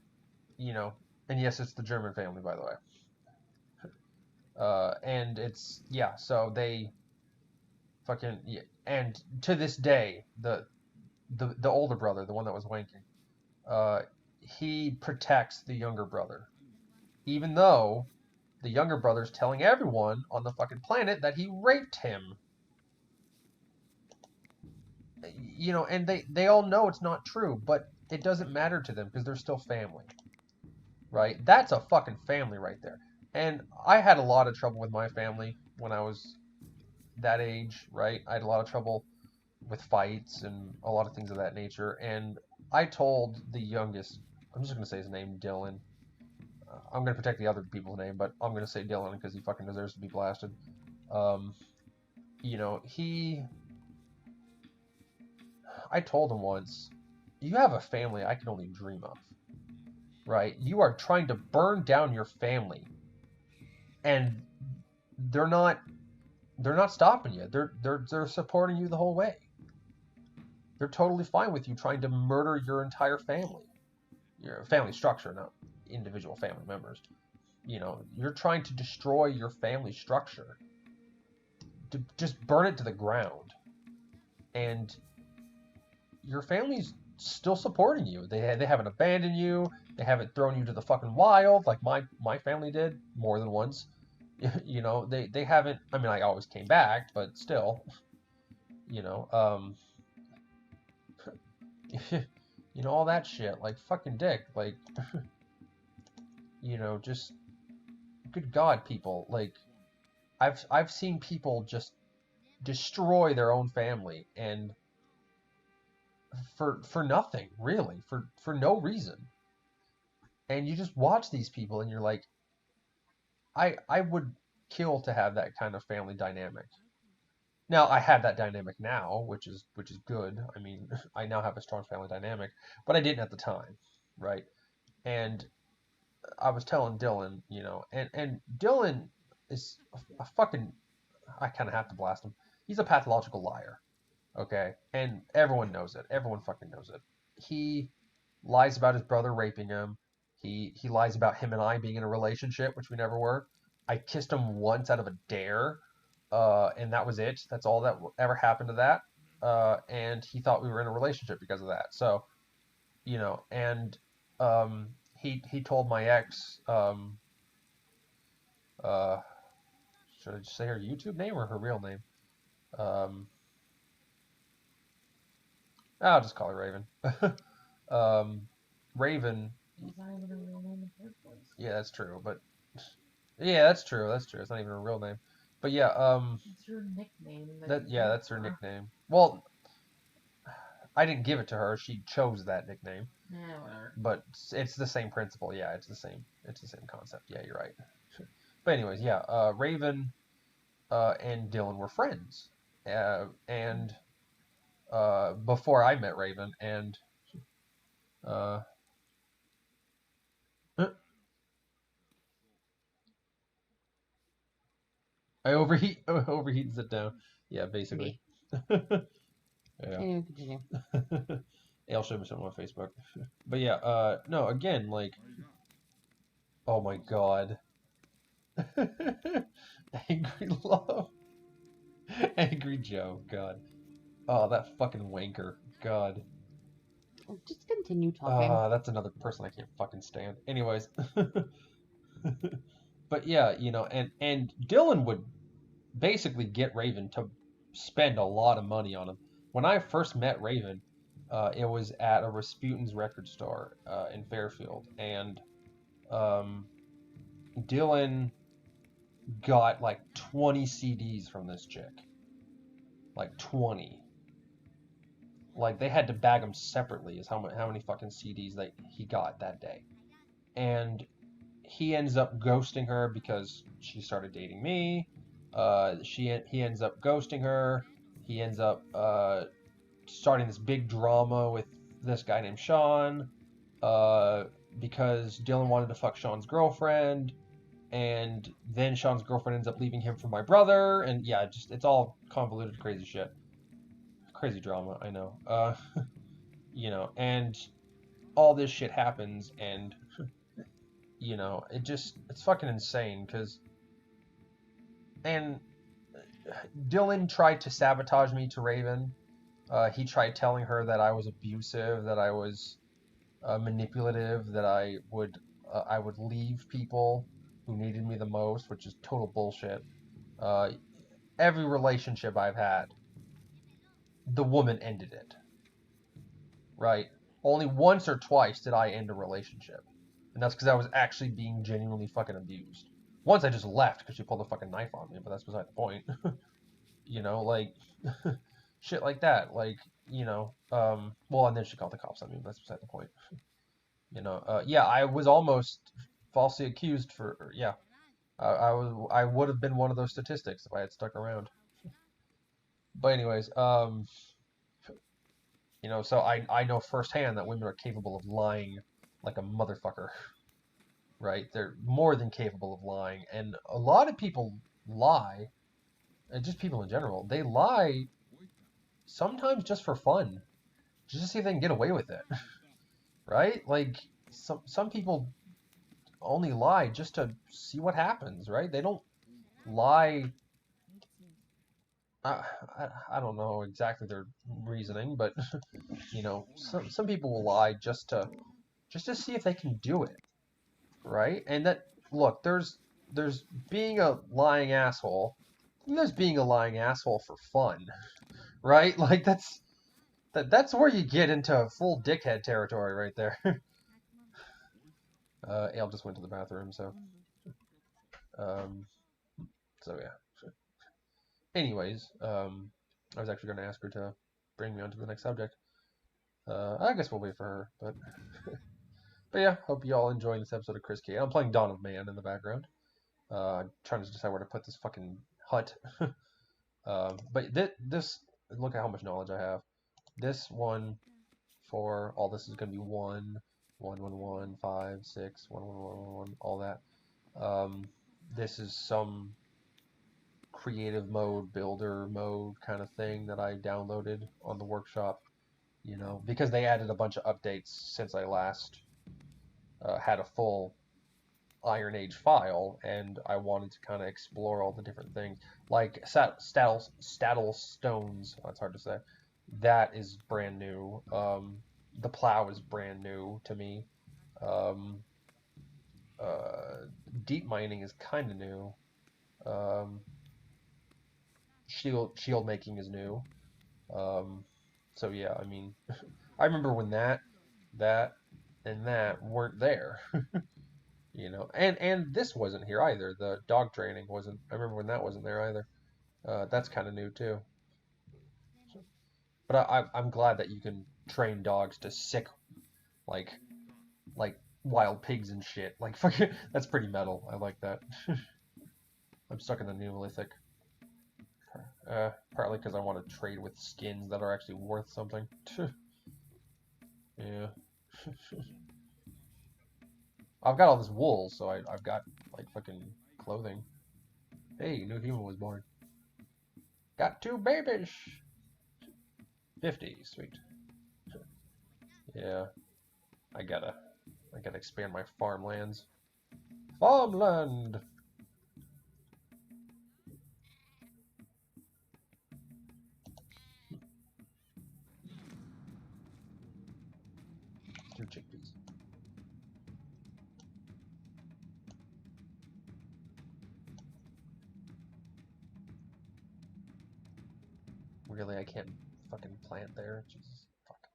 you know and yes, it's the German family, by the way. And it's, yeah, so they fucking, yeah. And to this day, the older brother, the one that was wanking, uh he protects the younger brother, even though the younger brother's telling everyone on the fucking planet that he raped him. And they all know it's not true, but it doesn't matter to them because they're still family, right? That's a fucking family right there. And I had a lot of trouble with my family when I was that age, right? I had a lot of trouble with fights and a lot of things of that nature. And I told the youngest, I'm just going to say his name, Dylan. I'm going to protect the other people's name, but I'm going to say Dylan because he fucking deserves to be blasted. Um, I told him once, you have a family I can only dream of, right? You are trying to burn down your family, and they're not stopping you. They're supporting you the whole way. They're totally fine with you trying to murder your entire family, your family structure, not individual family members. You're trying to destroy your family structure, to just burn it to the ground, and your family's still supporting you. They haven't abandoned you. They haven't thrown you to the fucking wild like my family did more than once. They haven't. I mean, I always came back, but still, you know, um, all that shit, like fucking dick, like, just good God, people, like, I've seen people just destroy their own family, and for nothing, really, for no reason. And you just watch these people, and you're like, I would kill to have that kind of family dynamic. Now I have that dynamic now, which is good. I mean, I now have a strong family dynamic, but I didn't at the time, right? And I was telling Dylan, and Dylan is a fucking, I kind of have to blast him. He's a pathological liar, okay? And everyone knows it. Everyone fucking knows it. He lies about his brother raping him. He lies about him and I being in a relationship, which we never were. I kissed him once out of a dare, and that was it. That's all that ever happened to that. And he thought we were in a relationship because of that. So, and he told my ex, uh, should I just say her YouTube name or her real name? I'll just call her Raven. Raven. It's not even a real name in the first place. Yeah, that's true. But yeah, that's true. That's true. It's not even her real name. But yeah, it's your nickname. That's her nickname. Well, I didn't give it to her. She chose that nickname. Yeah, whatever. But it's the same principle. Yeah, it's the same concept. Yeah, you're right. But anyways, yeah, Raven and Dylan were friends, and before I met Raven, and I overheat and sit down. Yeah, basically. Yeah. Anyway, continue. I'll show me something on Facebook. But yeah, no, again, like, oh my god. Angry Love. Angry Joe, god. Oh, that fucking wanker. God. Just continue talking. That's another person I can't fucking stand. Anyways. But yeah, and Dylan would basically get Raven to spend a lot of money on him. When I first met Raven, it was at a Rasputin's record store in Fairfield, and Dylan got like 20 CDs from this chick. Like 20. Like they had to bag them separately is how many fucking CDs he got that day. And he ends up ghosting her because she started dating me. He ends up ghosting her. He ends up starting this big drama with this guy named Sean because Dylan wanted to fuck Sean's girlfriend, and then Sean's girlfriend ends up leaving him for my brother, and yeah, it's all convoluted, crazy shit, crazy drama. I know, and all this shit happens, and it's fucking insane because. And Dylan tried to sabotage me to Raven. He tried telling her that I was abusive, that I was manipulative, that I would leave people who needed me the most, which is total bullshit. Every relationship I've had, the woman ended it. Right? Only once or twice did I end a relationship. And that's because I was actually being genuinely fucking abused. Once I just left because she pulled a fucking knife on me, but that's beside the point. Like, shit like that. Like, well, and then she called the cops on me, but that's beside the point. Yeah, I was almost falsely accused for, yeah. I would have been one of those statistics if I had stuck around. But anyways, so I know firsthand that women are capable of lying like a motherfucker. Right? They're more than capable of lying. And a lot of people lie, and just people in general, they lie sometimes just for fun, just to see if they can get away with it. Right? Like, some people only lie just to see what happens, right? They don't lie. I don't know exactly their reasoning, but some people will lie just to see if they can do it. Right? And that, look, there's being a lying asshole, and there's being a lying asshole for fun, right? Like that's where you get into full dickhead territory right there. Ale just went to the bathroom, so yeah. Anyways, I was actually going to ask her to bring me on to the next subject. I guess we'll wait for her, but but yeah, hope you all enjoying this episode of Kryscade Ale. I'm playing Dawn of Man in the background. Trying to decide where to put this fucking hut. But this, look at how much knowledge I have. This one, for all this is going to be 1, 1, 1, 1, 5, 6, 1, 1, 1, 1, 1, all that. This is some creative mode, builder mode kind of thing that I downloaded on the workshop. you know, because they added a bunch of updates since I last had a full Iron Age file, and I wanted to kind of explore all the different things, like Stattle Stones. That's hard to say. That is brand new. The plow is brand new to me. Um, Deep mining is kind of new. Um, shield making is new. Um, so yeah, I mean, I remember when that, and that weren't there, you know, and this wasn't here either. The dog training wasn't. I remember when that wasn't there either. That's kind of new too. But I'm glad that you can train dogs to sick like like wild pigs and shit. Like fucking, that's pretty metal. I like that. I'm stuck in the Neolithic. Partly because I want to trade with skins that are actually worth something. Yeah. I've got all this wool, so I've got like fucking clothing. Hey, new human was born. Got 2 babies. 50, sweet. Yeah, I gotta expand my farmlands. Farmland. 2 chickpeas. Really, I can't fucking plant there. Jesus, fuck.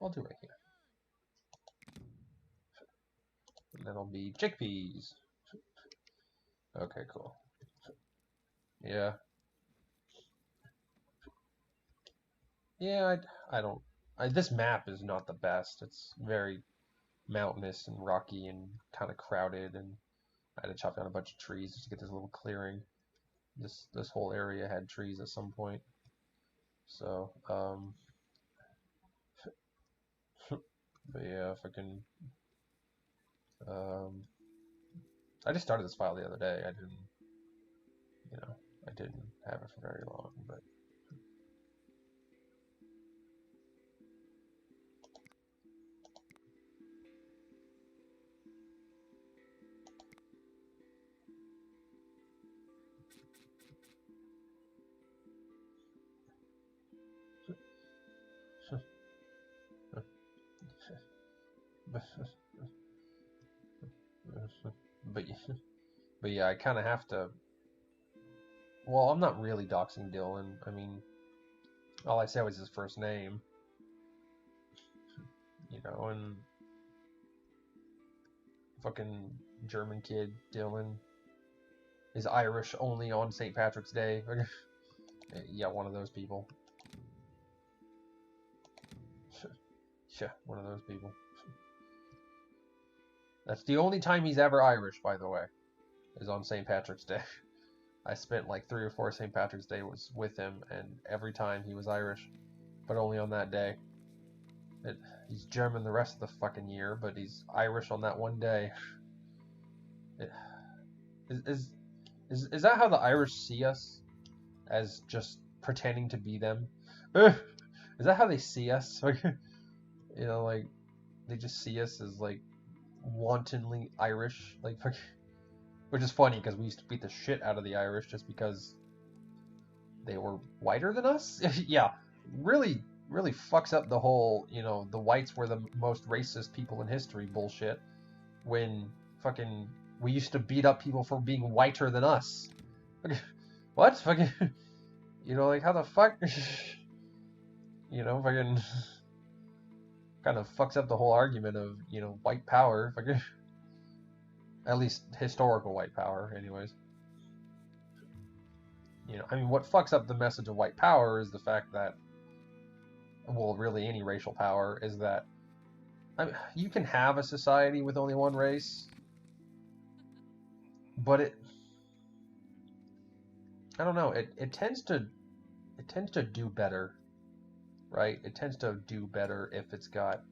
I'll do right here. And that'll be chickpeas. Okay, cool. Yeah. Yeah, I don't... this map is not the best. It's very mountainous and rocky and kind of crowded, and I had to chop down a bunch of trees just to get this little clearing. This whole area had trees at some point. So, but yeah, fucking... I just started this file the other day. I didn't, you know, I didn't have it for very long, but... but, but yeah, I kind of have to... Well, I'm not really doxing Dylan. I mean, all I said was his first name. You know, and... Fucking German kid, Dylan, is Irish only on St. Patrick's Day. Yeah, one of those people. Yeah, one of those people. That's the only time he's ever Irish, by the way, is on St. Patrick's Day. I spent like 3 or 4 St. Patrick's Day was with him, and every time he was Irish, but only on that day. He's German the rest of the fucking year, but he's Irish on that one day. Is that how the Irish see us? As just pretending to be them? Is that how they see us? You know, like, they just see us as, like, wantonly Irish. Like, which is funny, because we used to beat the shit out of the Irish just because they were whiter than us? Yeah, really fucks up the whole, you know, the whites were the most racist people in history bullshit, when fucking we used to beat up people for being whiter than us. What? Fucking, you know, like, how the fuck? You know, fucking kind of fucks up the whole argument of, you know, white power. Fucking, at least historical white power, anyways. You know, I mean, what fucks up the message of white power is the fact that, well, really any racial power, is that you can have a society with only one race, but I don't know, it tends to do better, right? It tends to do better if it's got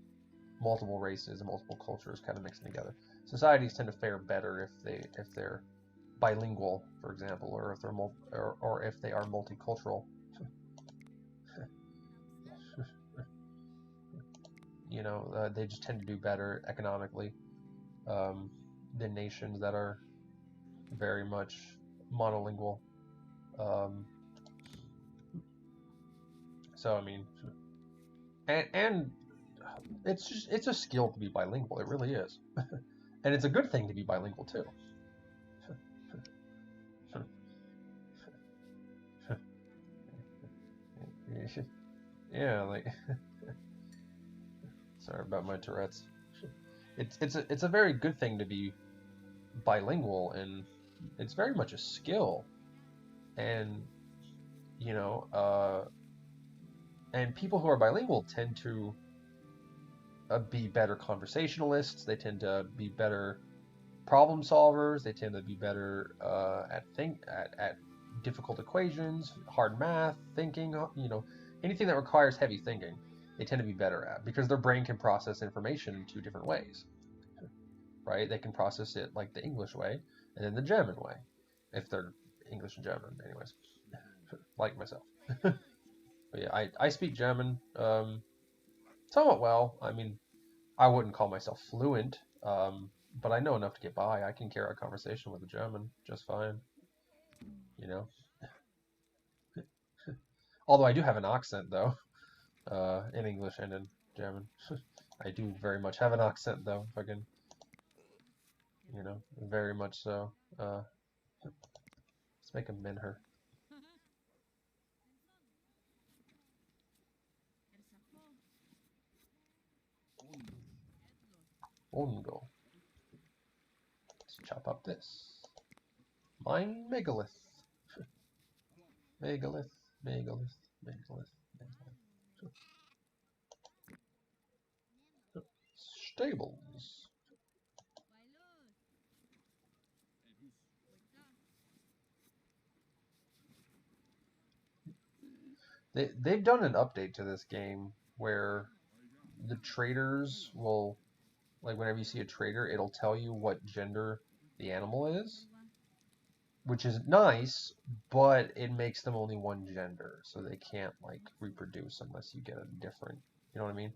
multiple races and multiple cultures kind of mixing together. Societies tend to fare better if they're bilingual, for example, or if they're or if they are multicultural. You know, they just tend to do better economically than nations that are very much monolingual. So I mean, and it's a skill to be bilingual. It really is, and it's a good thing to be bilingual too. Yeah, like sorry about my Tourette's. It's a very good thing to be bilingual, and it's very much a skill, and you know, and people who are bilingual tend to be better conversationalists. They tend to be better problem solvers. They tend to be better at difficult equations, hard math, thinking. You know, anything that requires heavy thinking, they tend to be better at because their brain can process information in two different ways. Right? They can process it like the English way and then the German way, if they're English and German, anyways. Like myself. But yeah, I speak German somewhat well. I mean, I wouldn't call myself fluent, but I know enough to get by. I can carry a conversation with a German just fine, you know. Although I do have an accent, though, in English and in German. I do very much have an accent, though, if I can, you know, very much so. Let's make a minher. Ongo. Let's chop up this. Mine megalith. Megalith, megalith, megalith, megalith. Stables. They've done an update to this game where the traders will, like whenever you see a trader, it'll tell you what gender the animal is, which is nice, but it makes them only one gender, so they can't like reproduce unless you get a different, you know what I mean?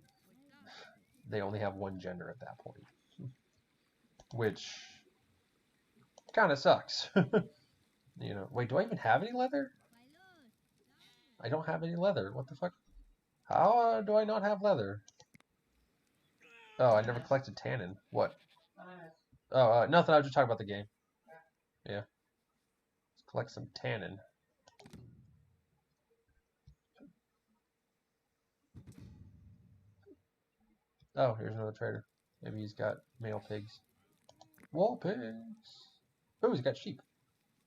They only have one gender at that point, which kind of sucks. You know, wait, do I even have any leather? I don't have any leather. What the fuck? How do I not have leather? Oh, I never collected tannin. What? Oh, nothing. I was just talking about the game. Yeah. Let's collect some tannin. Oh, here's another trader. Maybe he's got male pigs. Wall pigs. Oh, he's got sheep.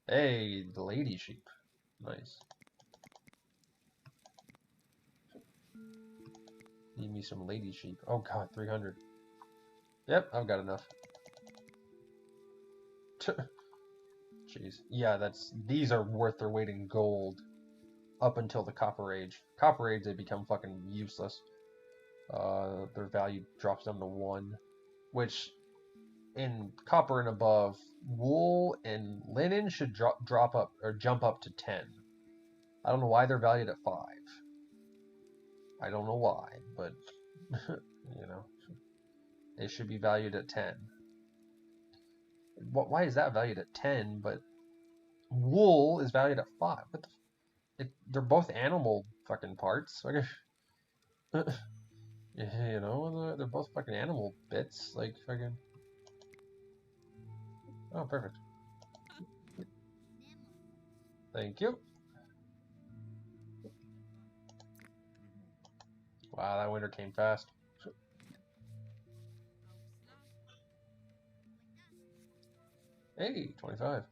Hey, the lady sheep. Nice. Need me some lady sheep. Oh god, 300. Yep, I've got enough. Jeez. Yeah, these are worth their weight in gold up until the Copper Age. Copper Age, they become fucking useless. Their value drops down to 1, which in copper and above, wool and linen should drop up or jump up to 10. I don't know why they're valued at 5. I don't know why, but you know, they should be valued at 10. Why is that valued at 10, but wool is valued at 5? What the they're both animal fucking parts. You know, they're both fucking animal bits. Like fucking. Oh, perfect. Thank you. Wow, that winter came fast. Hey, 25.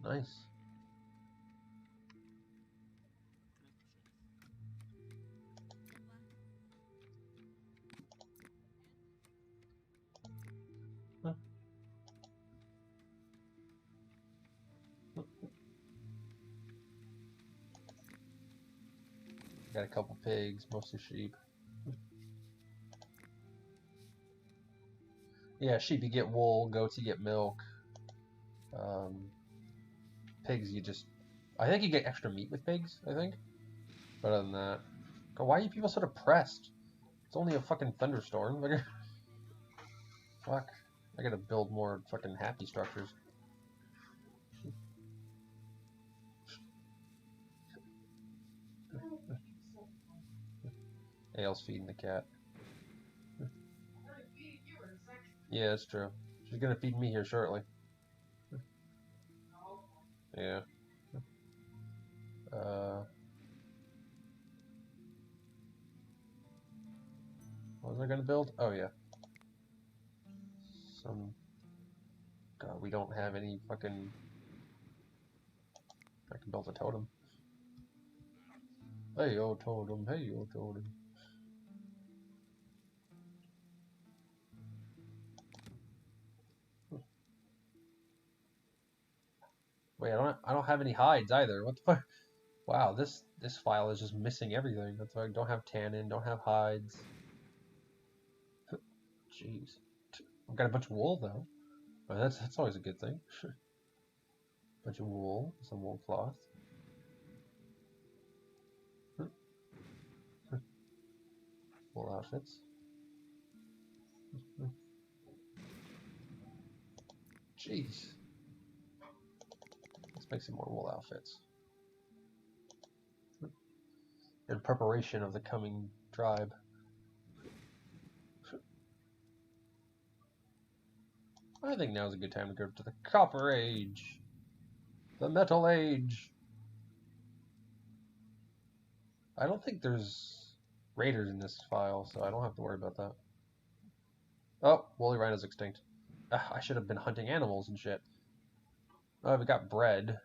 Nice. Huh. Got a couple pigs, mostly sheep. Yeah, sheep you get wool, goats you get milk. Pigs, you just... I think you get extra meat with pigs, I think. But other than that... God, why are you people so depressed? It's only a fucking thunderstorm. Fuck. I gotta build more fucking happy structures. Ale's feeding the cat. Yeah, that's true. She's gonna feed me here shortly. Yeah. What was I gonna build? Oh yeah. Some... God, we don't have any fucking... I can build a totem. Hey, yo, totem. Hey, yo, totem. Wait, I don't have any hides either. What the fuck? Wow, this file is just missing everything. That's why I don't have tannin, don't have hides. Jeez. I've got a bunch of wool though. Well, that's always a good thing. Bunch of wool, some wool cloth. Wool outfits. Jeez. Let's make some more wool outfits. In preparation of the coming tribe. I think now's a good time to go to the Copper Age. The Metal Age. I don't think there's raiders in this file, so I don't have to worry about that. Oh, woolly rhino's extinct. I should have been hunting animals and shit. Oh, we got bread,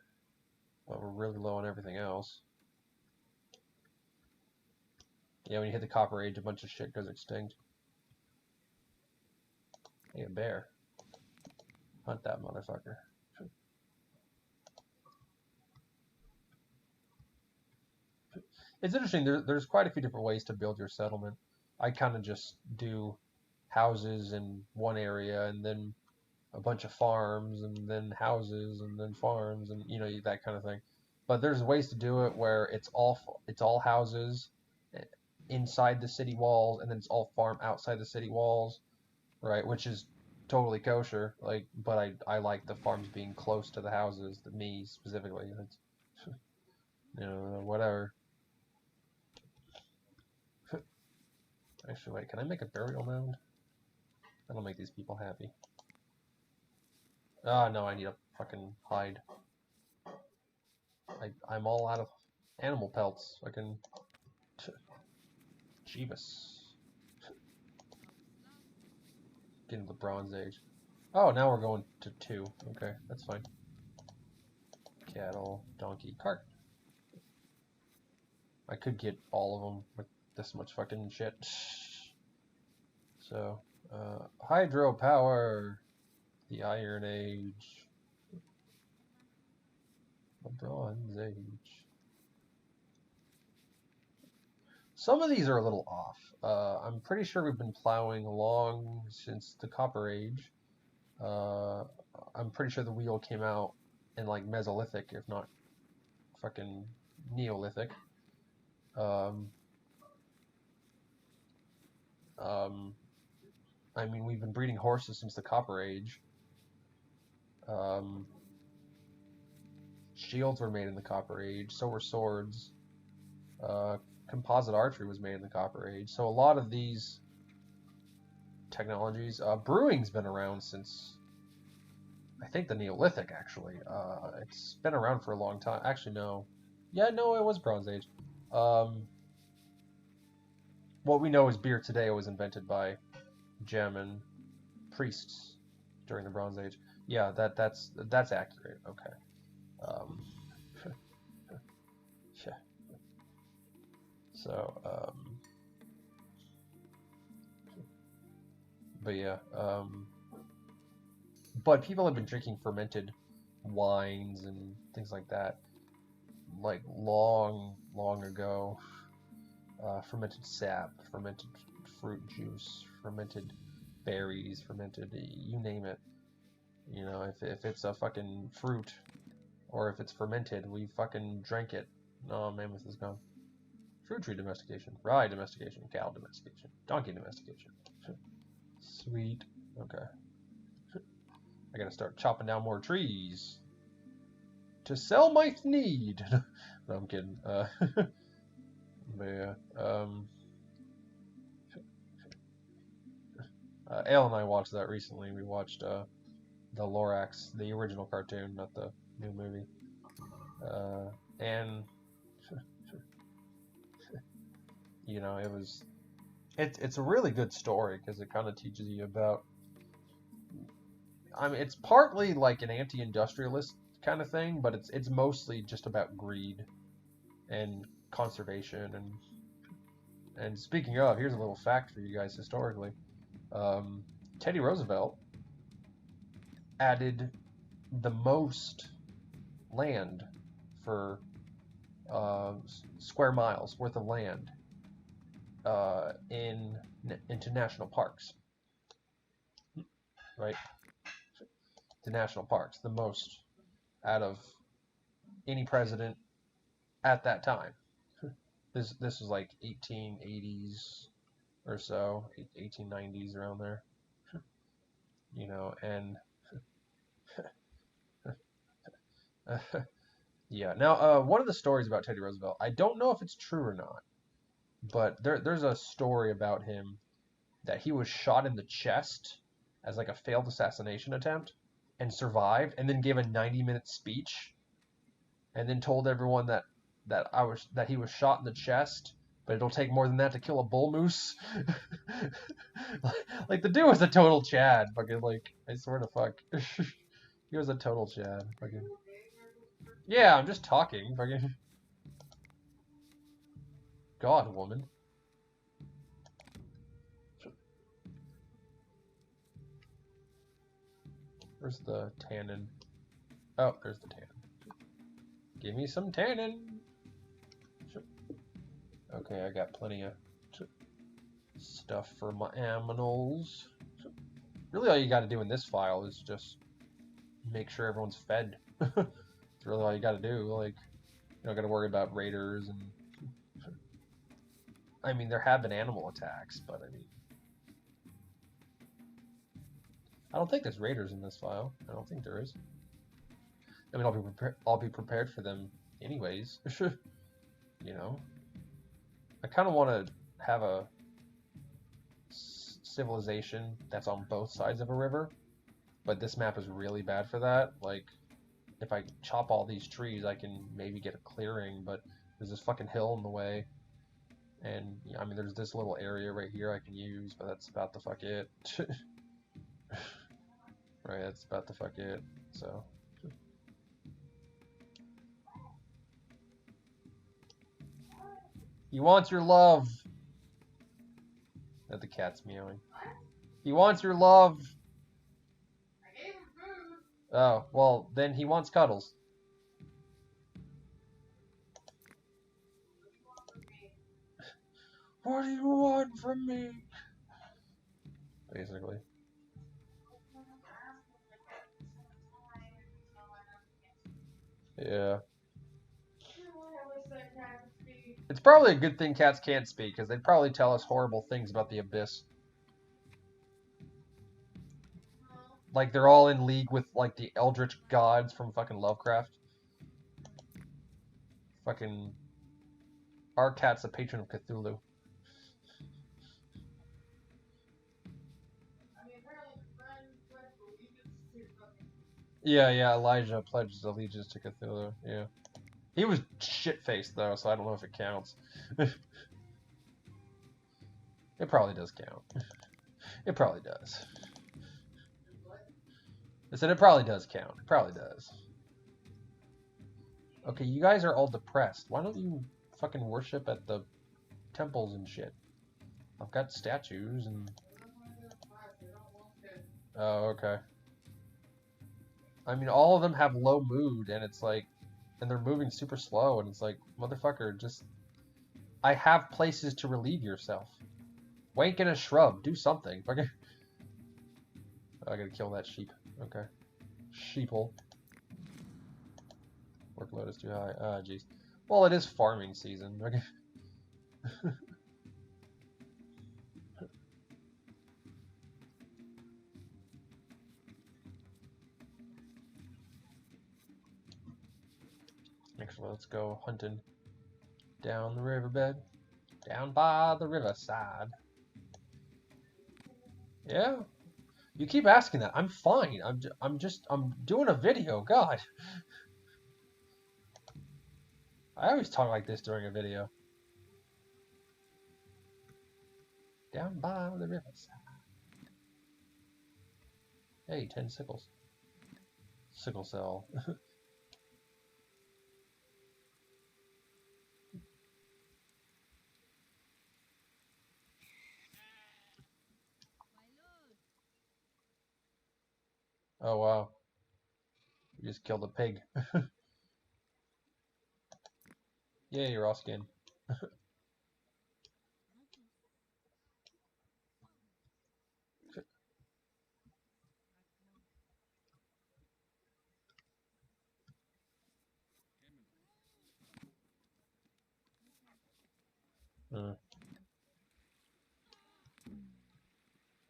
but we're really low on everything else. Yeah, when you hit the Copper Age, a bunch of shit goes extinct. Hey, a bear. Hunt that motherfucker. It's interesting, there's quite a few different ways to build your settlement. I kind of just do houses in one area, and then a bunch of farms, and then houses, and then farms, and you know, that kind of thing. But there's ways to do it where it's all houses inside the city walls, and then it's all farm outside the city walls, right? Which is totally kosher. Like, but I like the farms being close to the houses. Me specifically, it's, you know, whatever. Actually, wait, can I make a burial mound? That'll make these people happy. Ah, no, I need a fucking hide. I'm all out of animal pelts. I can... Jeebus. Get into the Bronze Age. Oh, now we're going to 2. Okay, that's fine. Cattle, donkey, cart. I could get all of them with this much fucking shit. So, hydropower. The Iron Age. The Bronze Age. Some of these are a little off. I'm pretty sure we've been plowing along since the Copper Age. I'm pretty sure the wheel came out in like Mesolithic, if not fucking Neolithic. I mean, we've been breeding horses since the Copper Age. Shields were made in the Copper Age, so were swords. Composite archery was made in the Copper Age. So a lot of these technologies, brewing's been around since, I think, the Neolithic, actually. It's been around for a long time. Actually, no. Yeah, no, it was Bronze Age. What we know as beer today was invented by German priests during the Bronze Age. Yeah, that's accurate. Okay. Yeah. So, but yeah, but people have been drinking fermented wines and things like that, like long ago. Fermented sap, fermented fruit juice, fermented berries, fermented, you name it. You know, if it's a fucking fruit, or if it's fermented, we fucking drank it. Oh, mammoth is gone. Fruit tree domestication, rye domestication, cow domestication, donkey domestication. Sweet. Okay. I gotta start chopping down more trees to sell my need. No, I'm kidding. But yeah. Ale and I watched that recently. We watched the Lorax, the original cartoon, not the new movie. And you know, it's a really good story because it kind of teaches you about. I mean, it's partly like an anti-industrialist kind of thing, but it's mostly just about greed and conservation. And speaking of, here's a little fact for you guys historically. Teddy Roosevelt added the most land for square miles worth of land into national parks, right? To national parks, the most out of any president at that time. This was like 1880s or so, 1890s, around there. You know, and yeah. Now, one of the stories about Teddy Roosevelt, I don't know if it's true or not, but there's a story about him that he was shot in the chest as like a failed assassination attempt and survived, and then gave a 90-minute speech, and then told everyone that he was shot in the chest, but it'll take more than that to kill a bull moose. Like the dude was a total Chad. Fucking like, I swear to fuck. He was a total Chad. Fucking. Yeah, I'm just talking. Fucking. God, woman. Where's the tannin? Oh, there's the tannin. Give me some tannin. Okay, I got plenty of stuff for my aminals. Really, all you got to do in this file is just make sure everyone's fed. That's really all you got to do. Like, you don't got to worry about raiders and. I mean, there have been animal attacks, but I mean, I don't think there's raiders in this file. I don't think there is. I mean, I'll be prepared for them anyways. You know, I kind of want to have a civilization that's on both sides of a river, but this map is really bad for that. Like, if I chop all these trees, I can maybe get a clearing, but there's this fucking hill in the way. And, I mean, there's this little area right here I can use, but that's about the fuck it. Right, that's about the fuck it, so. He wants your love. That the cat's meowing. He wants your love. I gave him food. Oh, well, then he wants cuddles. What do you want from me? Basically. Yeah. It's probably a good thing cats can't speak, because they'd probably tell us horrible things about the abyss. Like, they're all in league with, like, the eldritch gods from fucking Lovecraft. Fucking... Our cat's a patron of Cthulhu. Yeah, Elijah pledged allegiance to Cthulhu, yeah. He was shit-faced, though, so I don't know if it counts. It probably does count. It probably does. I said it probably does count. It probably does. Okay, you guys are all depressed. Why don't you fucking worship at the temples and shit? I've got statues and... Oh, okay. I mean, all of them have low mood, and it's like... And they're moving super slow, and it's like, motherfucker, just... I have places to relieve yourself. Wank in a shrub. Do something. Okay. Oh, I gotta kill that sheep. Okay. Sheeple. Workload is too high. Ah, jeez. Well, it is farming season. Okay. Actually, let's go hunting down the riverbed, down by the riverside. Yeah, you keep asking that. I'm fine. I'm doing a video. God, I always talk like this during a video. Down by the riverside. Hey, 10 sickles. Sickle cell. Oh wow, you just killed a pig. Yay, raw skin.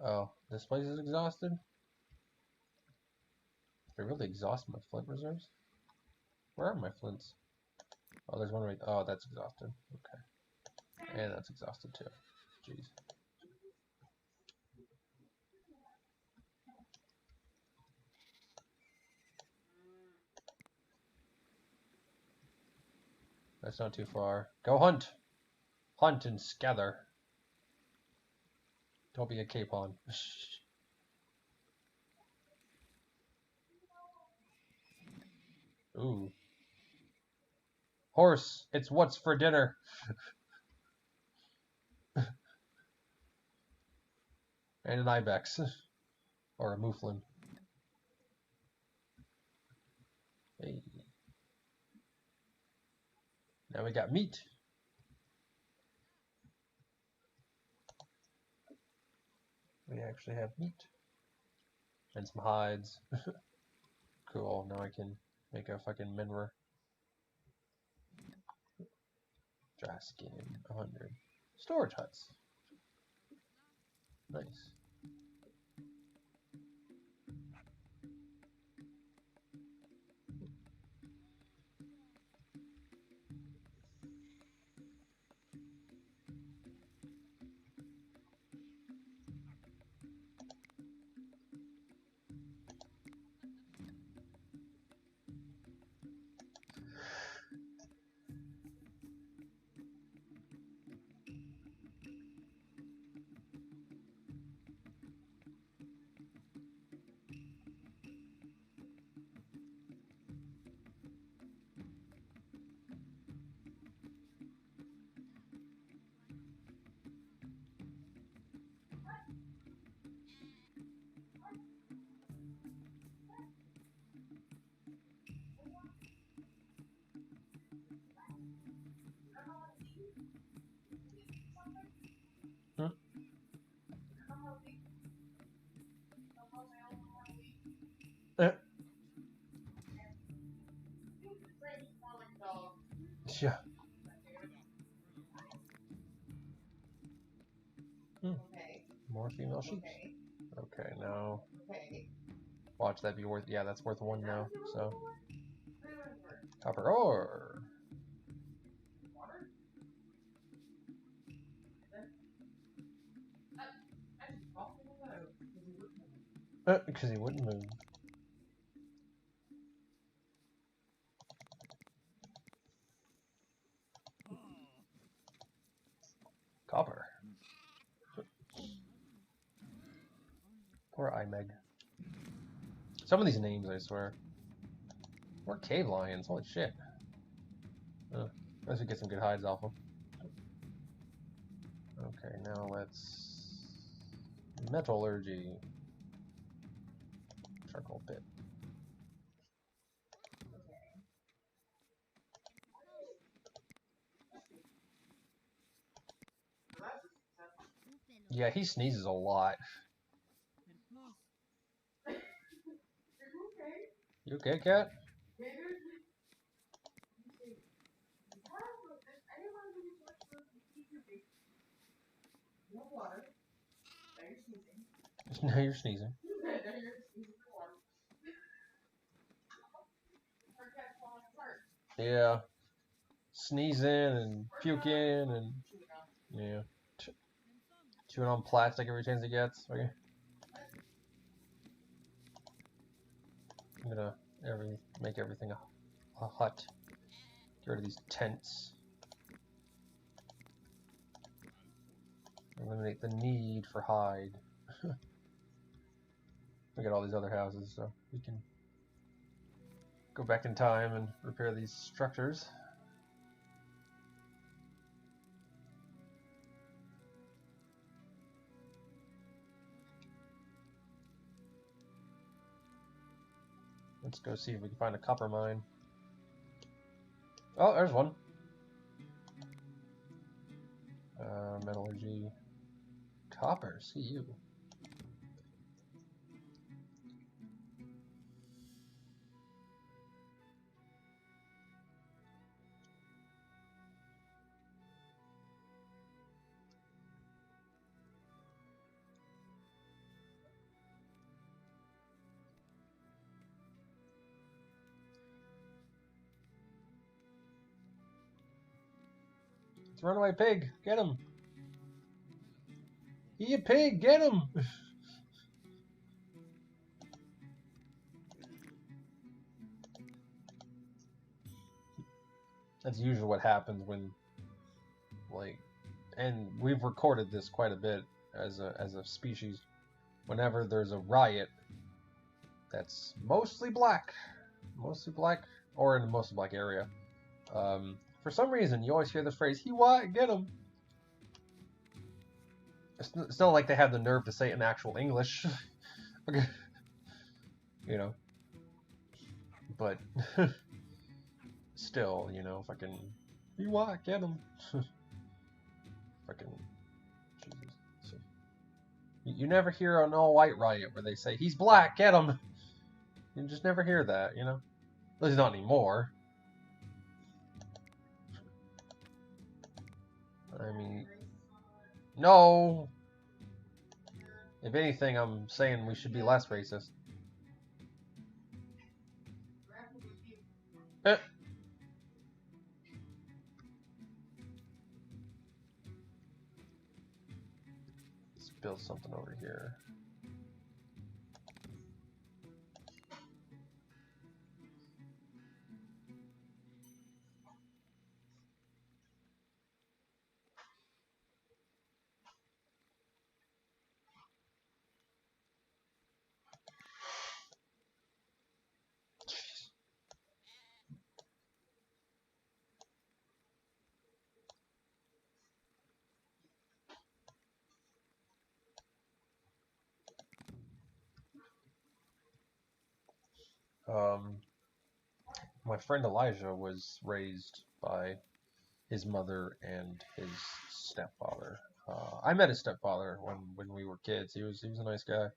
Oh, this place is exhausted? Did I really exhaust my flint reserves? Where are my flints? Oh, there's one right. Oh, that's exhausted. Okay. And that's exhausted too. Jeez. That's not too far. Go hunt! Hunt and scather. Don't be a capon. Ooh. Horse, it's what's for dinner. And an ibex. Or a mouflon. Hey. Now we got meat. We actually have meat. And some hides. Cool, now I can make a fucking minwer. Dry skin, 100. Storage huts. Nice. Huh? Yeah. More female sheep. Okay, now. Watch that be worth. Yeah, that's worth 1 now. So. Copper ore. Because he wouldn't move. Copper. Poor iMeg. Some of these names, I swear. We're cave lions. Holy shit. Unless we get some good hides off them. Okay, now let's... Metallurgy. Charcoal pit. Yeah, he sneezes a lot. You okay, cat? No water. Now you're sneezing. Yeah. Sneezing and puking and yeah. Chewing on plastic every chance he gets. Okay. I'm gonna make everything a hut. Get rid of these tents. Eliminate the need for hide. We got all these other houses, so we can go back in time and repair these structures. Let's go see if we can find a copper mine. Oh, there's one. Metallurgy. Copper, see you. It's a runaway pig. Get him. He a pig. Get him. That's usually what happens when, like, and we've recorded this quite a bit as a species. Whenever there's a riot that's mostly black, or in a mostly black area, for some reason you always hear the phrase "he white, get him." It's not like they have the nerve to say it in actual English. Okay. You know, but still, you know, fucking, he white, get him. Fucking, Jesus. So, you never hear an all-white riot where they say, he's black, get him. You just never hear that, you know? At least not anymore. I mean, no. If anything, I'm saying we should be less racist. Let's build something over here. My friend Elijah was raised by his mother and his stepfather. I met his stepfather when we were kids. He was a nice guy.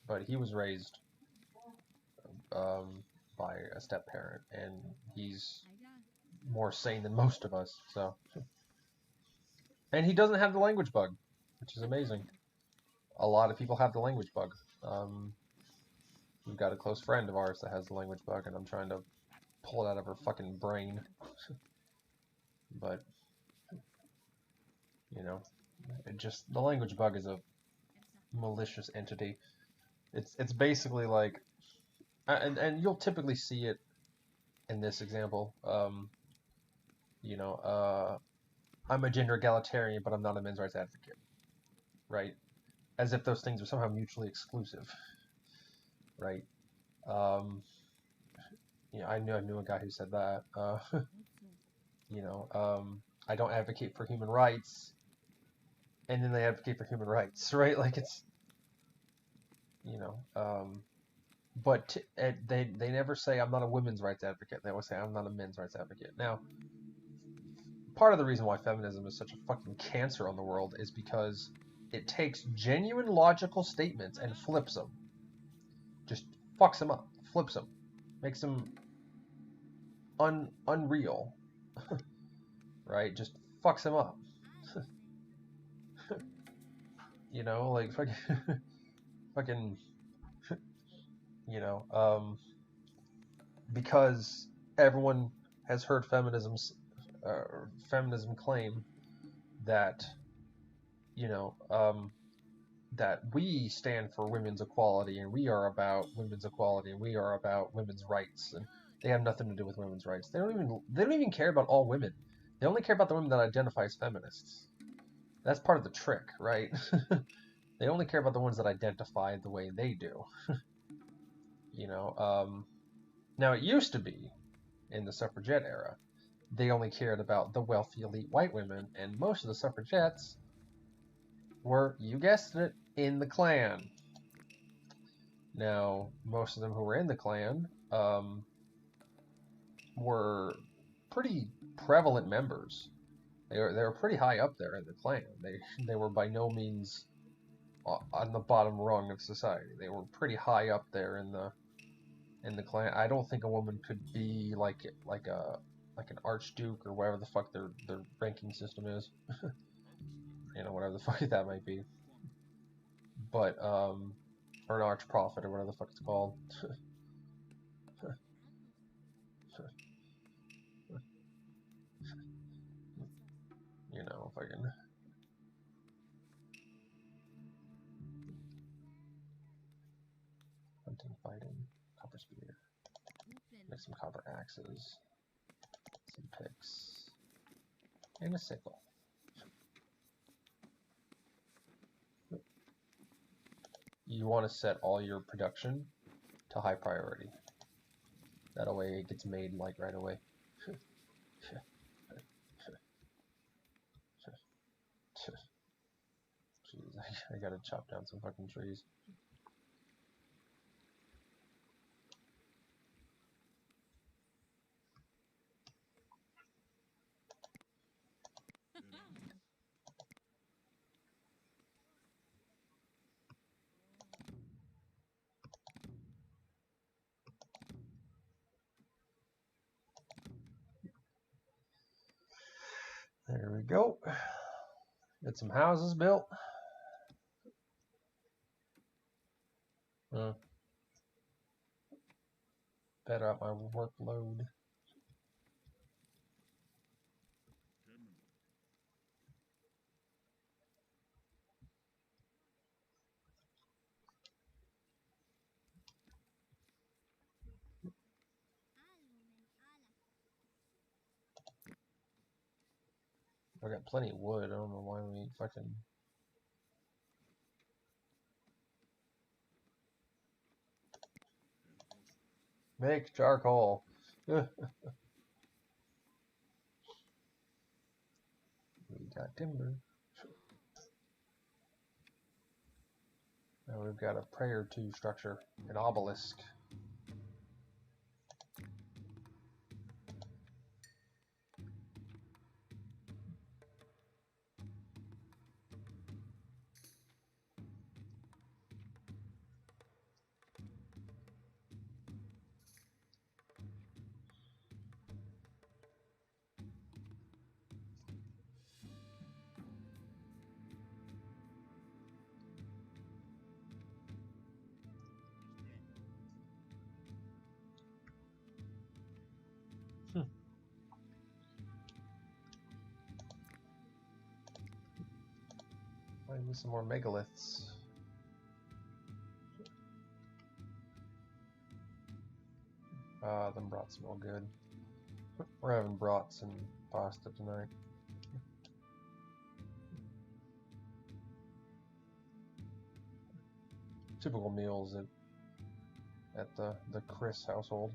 But he was raised by a step parent, and he's more sane than most of us. So, and he doesn't have the language bug, which is amazing. A lot of people have the language bug. We've got a close friend of ours that has the language bug, and I'm trying to pull it out of her fucking brain. But, you know, the language bug is a malicious entity. It's basically like, and you'll typically see it in this example. You know, I'm a gender egalitarian, but I'm not a men's rights advocate, right? As if those things are somehow mutually exclusive, right? You know, I knew a guy who said that. You know, I don't advocate for human rights, and then they advocate for human rights, right? Like it's, you know, but they never say I'm not a women's rights advocate. They always say I'm not a men's rights advocate. Now, part of the reason why feminism is such a fucking cancer on the world is because it takes genuine logical statements and flips them. just fucks them up, flips them, makes them unreal, right? Just fucks them up. You know, like fucking, you know, because everyone has heard feminism claim that, you know, that we stand for women's equality and we are about women's equality and we are about women's rights, and they have nothing to do with women's rights. They don't even care about all women. They only care about the women that identify as feminists. That's part of the trick, right? They only care about the ones that identify the way they do. You know, now it used to be in the suffragette era, they only cared about the wealthy elite white women, and most of the suffragettes were, you guessed it, in the Klan. Now, most of them who were in the Klan were pretty prevalent members. They were pretty high up there in the Klan. They were by no means on the bottom rung of society. They were pretty high up there in the Klan. I don't think a woman could be like an archduke or whatever the fuck their ranking system is. You know, whatever the fuck that might be. But or an archprophet or whatever the fuck it's called. You know, fucking. Hunting, fighting, copper spear. Make some copper axes, some picks, and a sickle. You want to set all your production to high priority. That way it gets made like right away. Jeez, I gotta chop down some fucking trees. There we go. Get some houses built. Better up my workload. I got plenty of wood. I don't know why we fucking. Make charcoal. We got timber. Now we've got a prayer to structure, an obelisk. Find me some more megaliths. Them brats smell good. We're having brats and pasta tonight. Typical meals at the Chris household.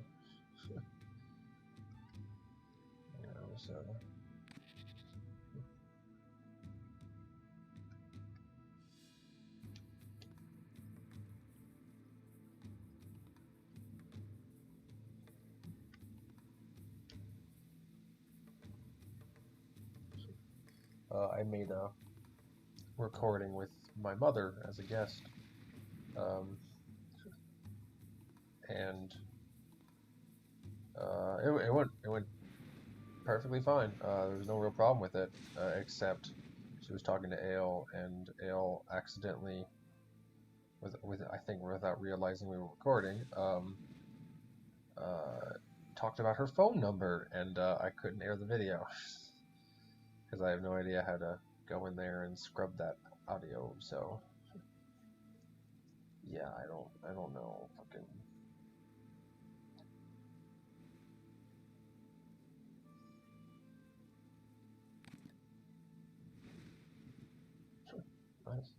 You know, so. I made a recording with my mother as a guest. and it went perfectly fine. There was no real problem with it, except she was talking to Ale, and Ale accidentally, I think without realizing we were recording, talked about her phone number, and I couldn't air the video because I have no idea how to go in there and scrub that audio. So yeah, I don't know. Fucking. Nice.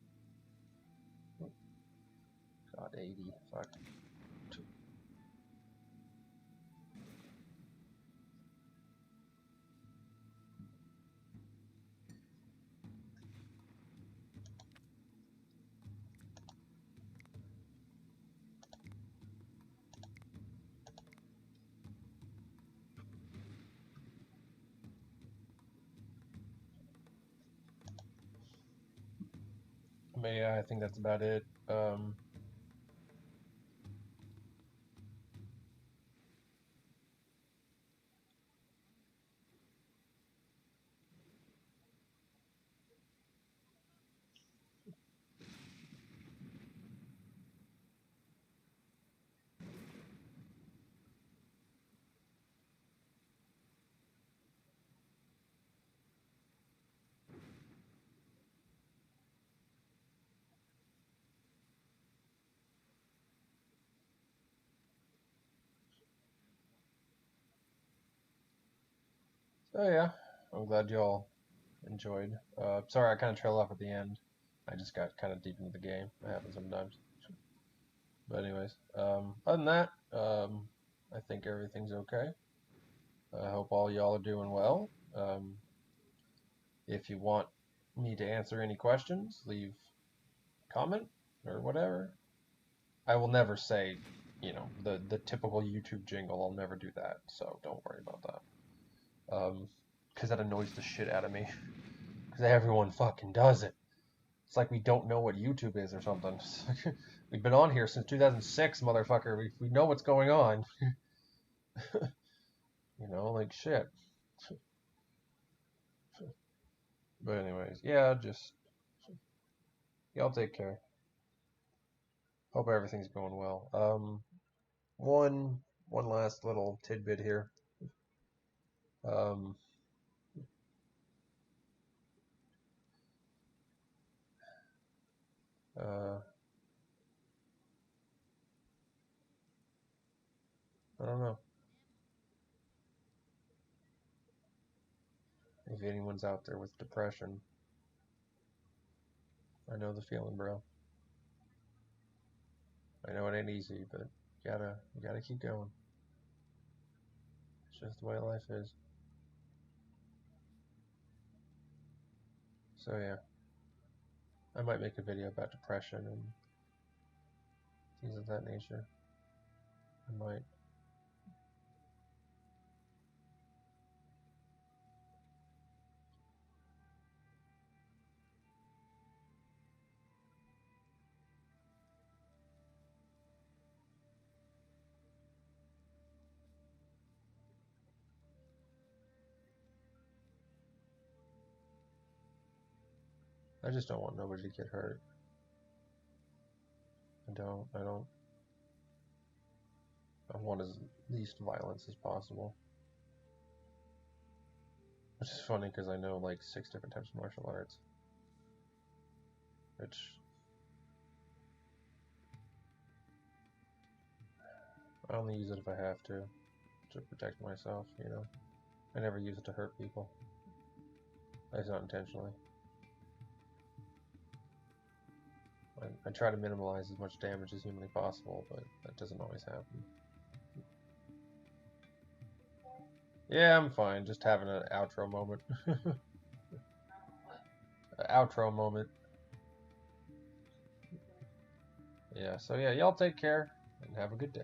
God, 80. Fuck. But yeah, I think that's about it. So yeah, I'm glad y'all enjoyed. Sorry I kind of trailed off at the end. I just got kind of deep into the game. It happens sometimes. But anyways, other than that, I think everything's okay. I hope all y'all are doing well. If you want me to answer any questions, leave a comment or whatever. I will never say, you know, the typical YouTube jingle. I'll never do that, so don't worry about that. Because that annoys the shit out of me. Because everyone fucking does it. It's like we don't know what YouTube is or something. We've been on here since 2006, motherfucker. We know what's going on. You know, like shit. But anyways, yeah, just y'all take care. Hope everything's going well. One last little tidbit here. Um, uh, I don't know if anyone's out there with depression. I know the feeling, bro. I know it ain't easy, but you gotta keep going. It's just the way life is. So yeah, I might make a video about depression and things of that nature. I might. I just don't want nobody to get hurt. I want as least violence as possible. Which is funny because I know like 6 different types of martial arts. Which I only use it if I have to protect myself, you know. I never use it to hurt people. At least not intentionally. I try to minimize as much damage as humanly possible, but that doesn't always happen. Yeah, I'm fine. Just having an outro moment. An outro moment. Yeah, so yeah, y'all take care and have a good day.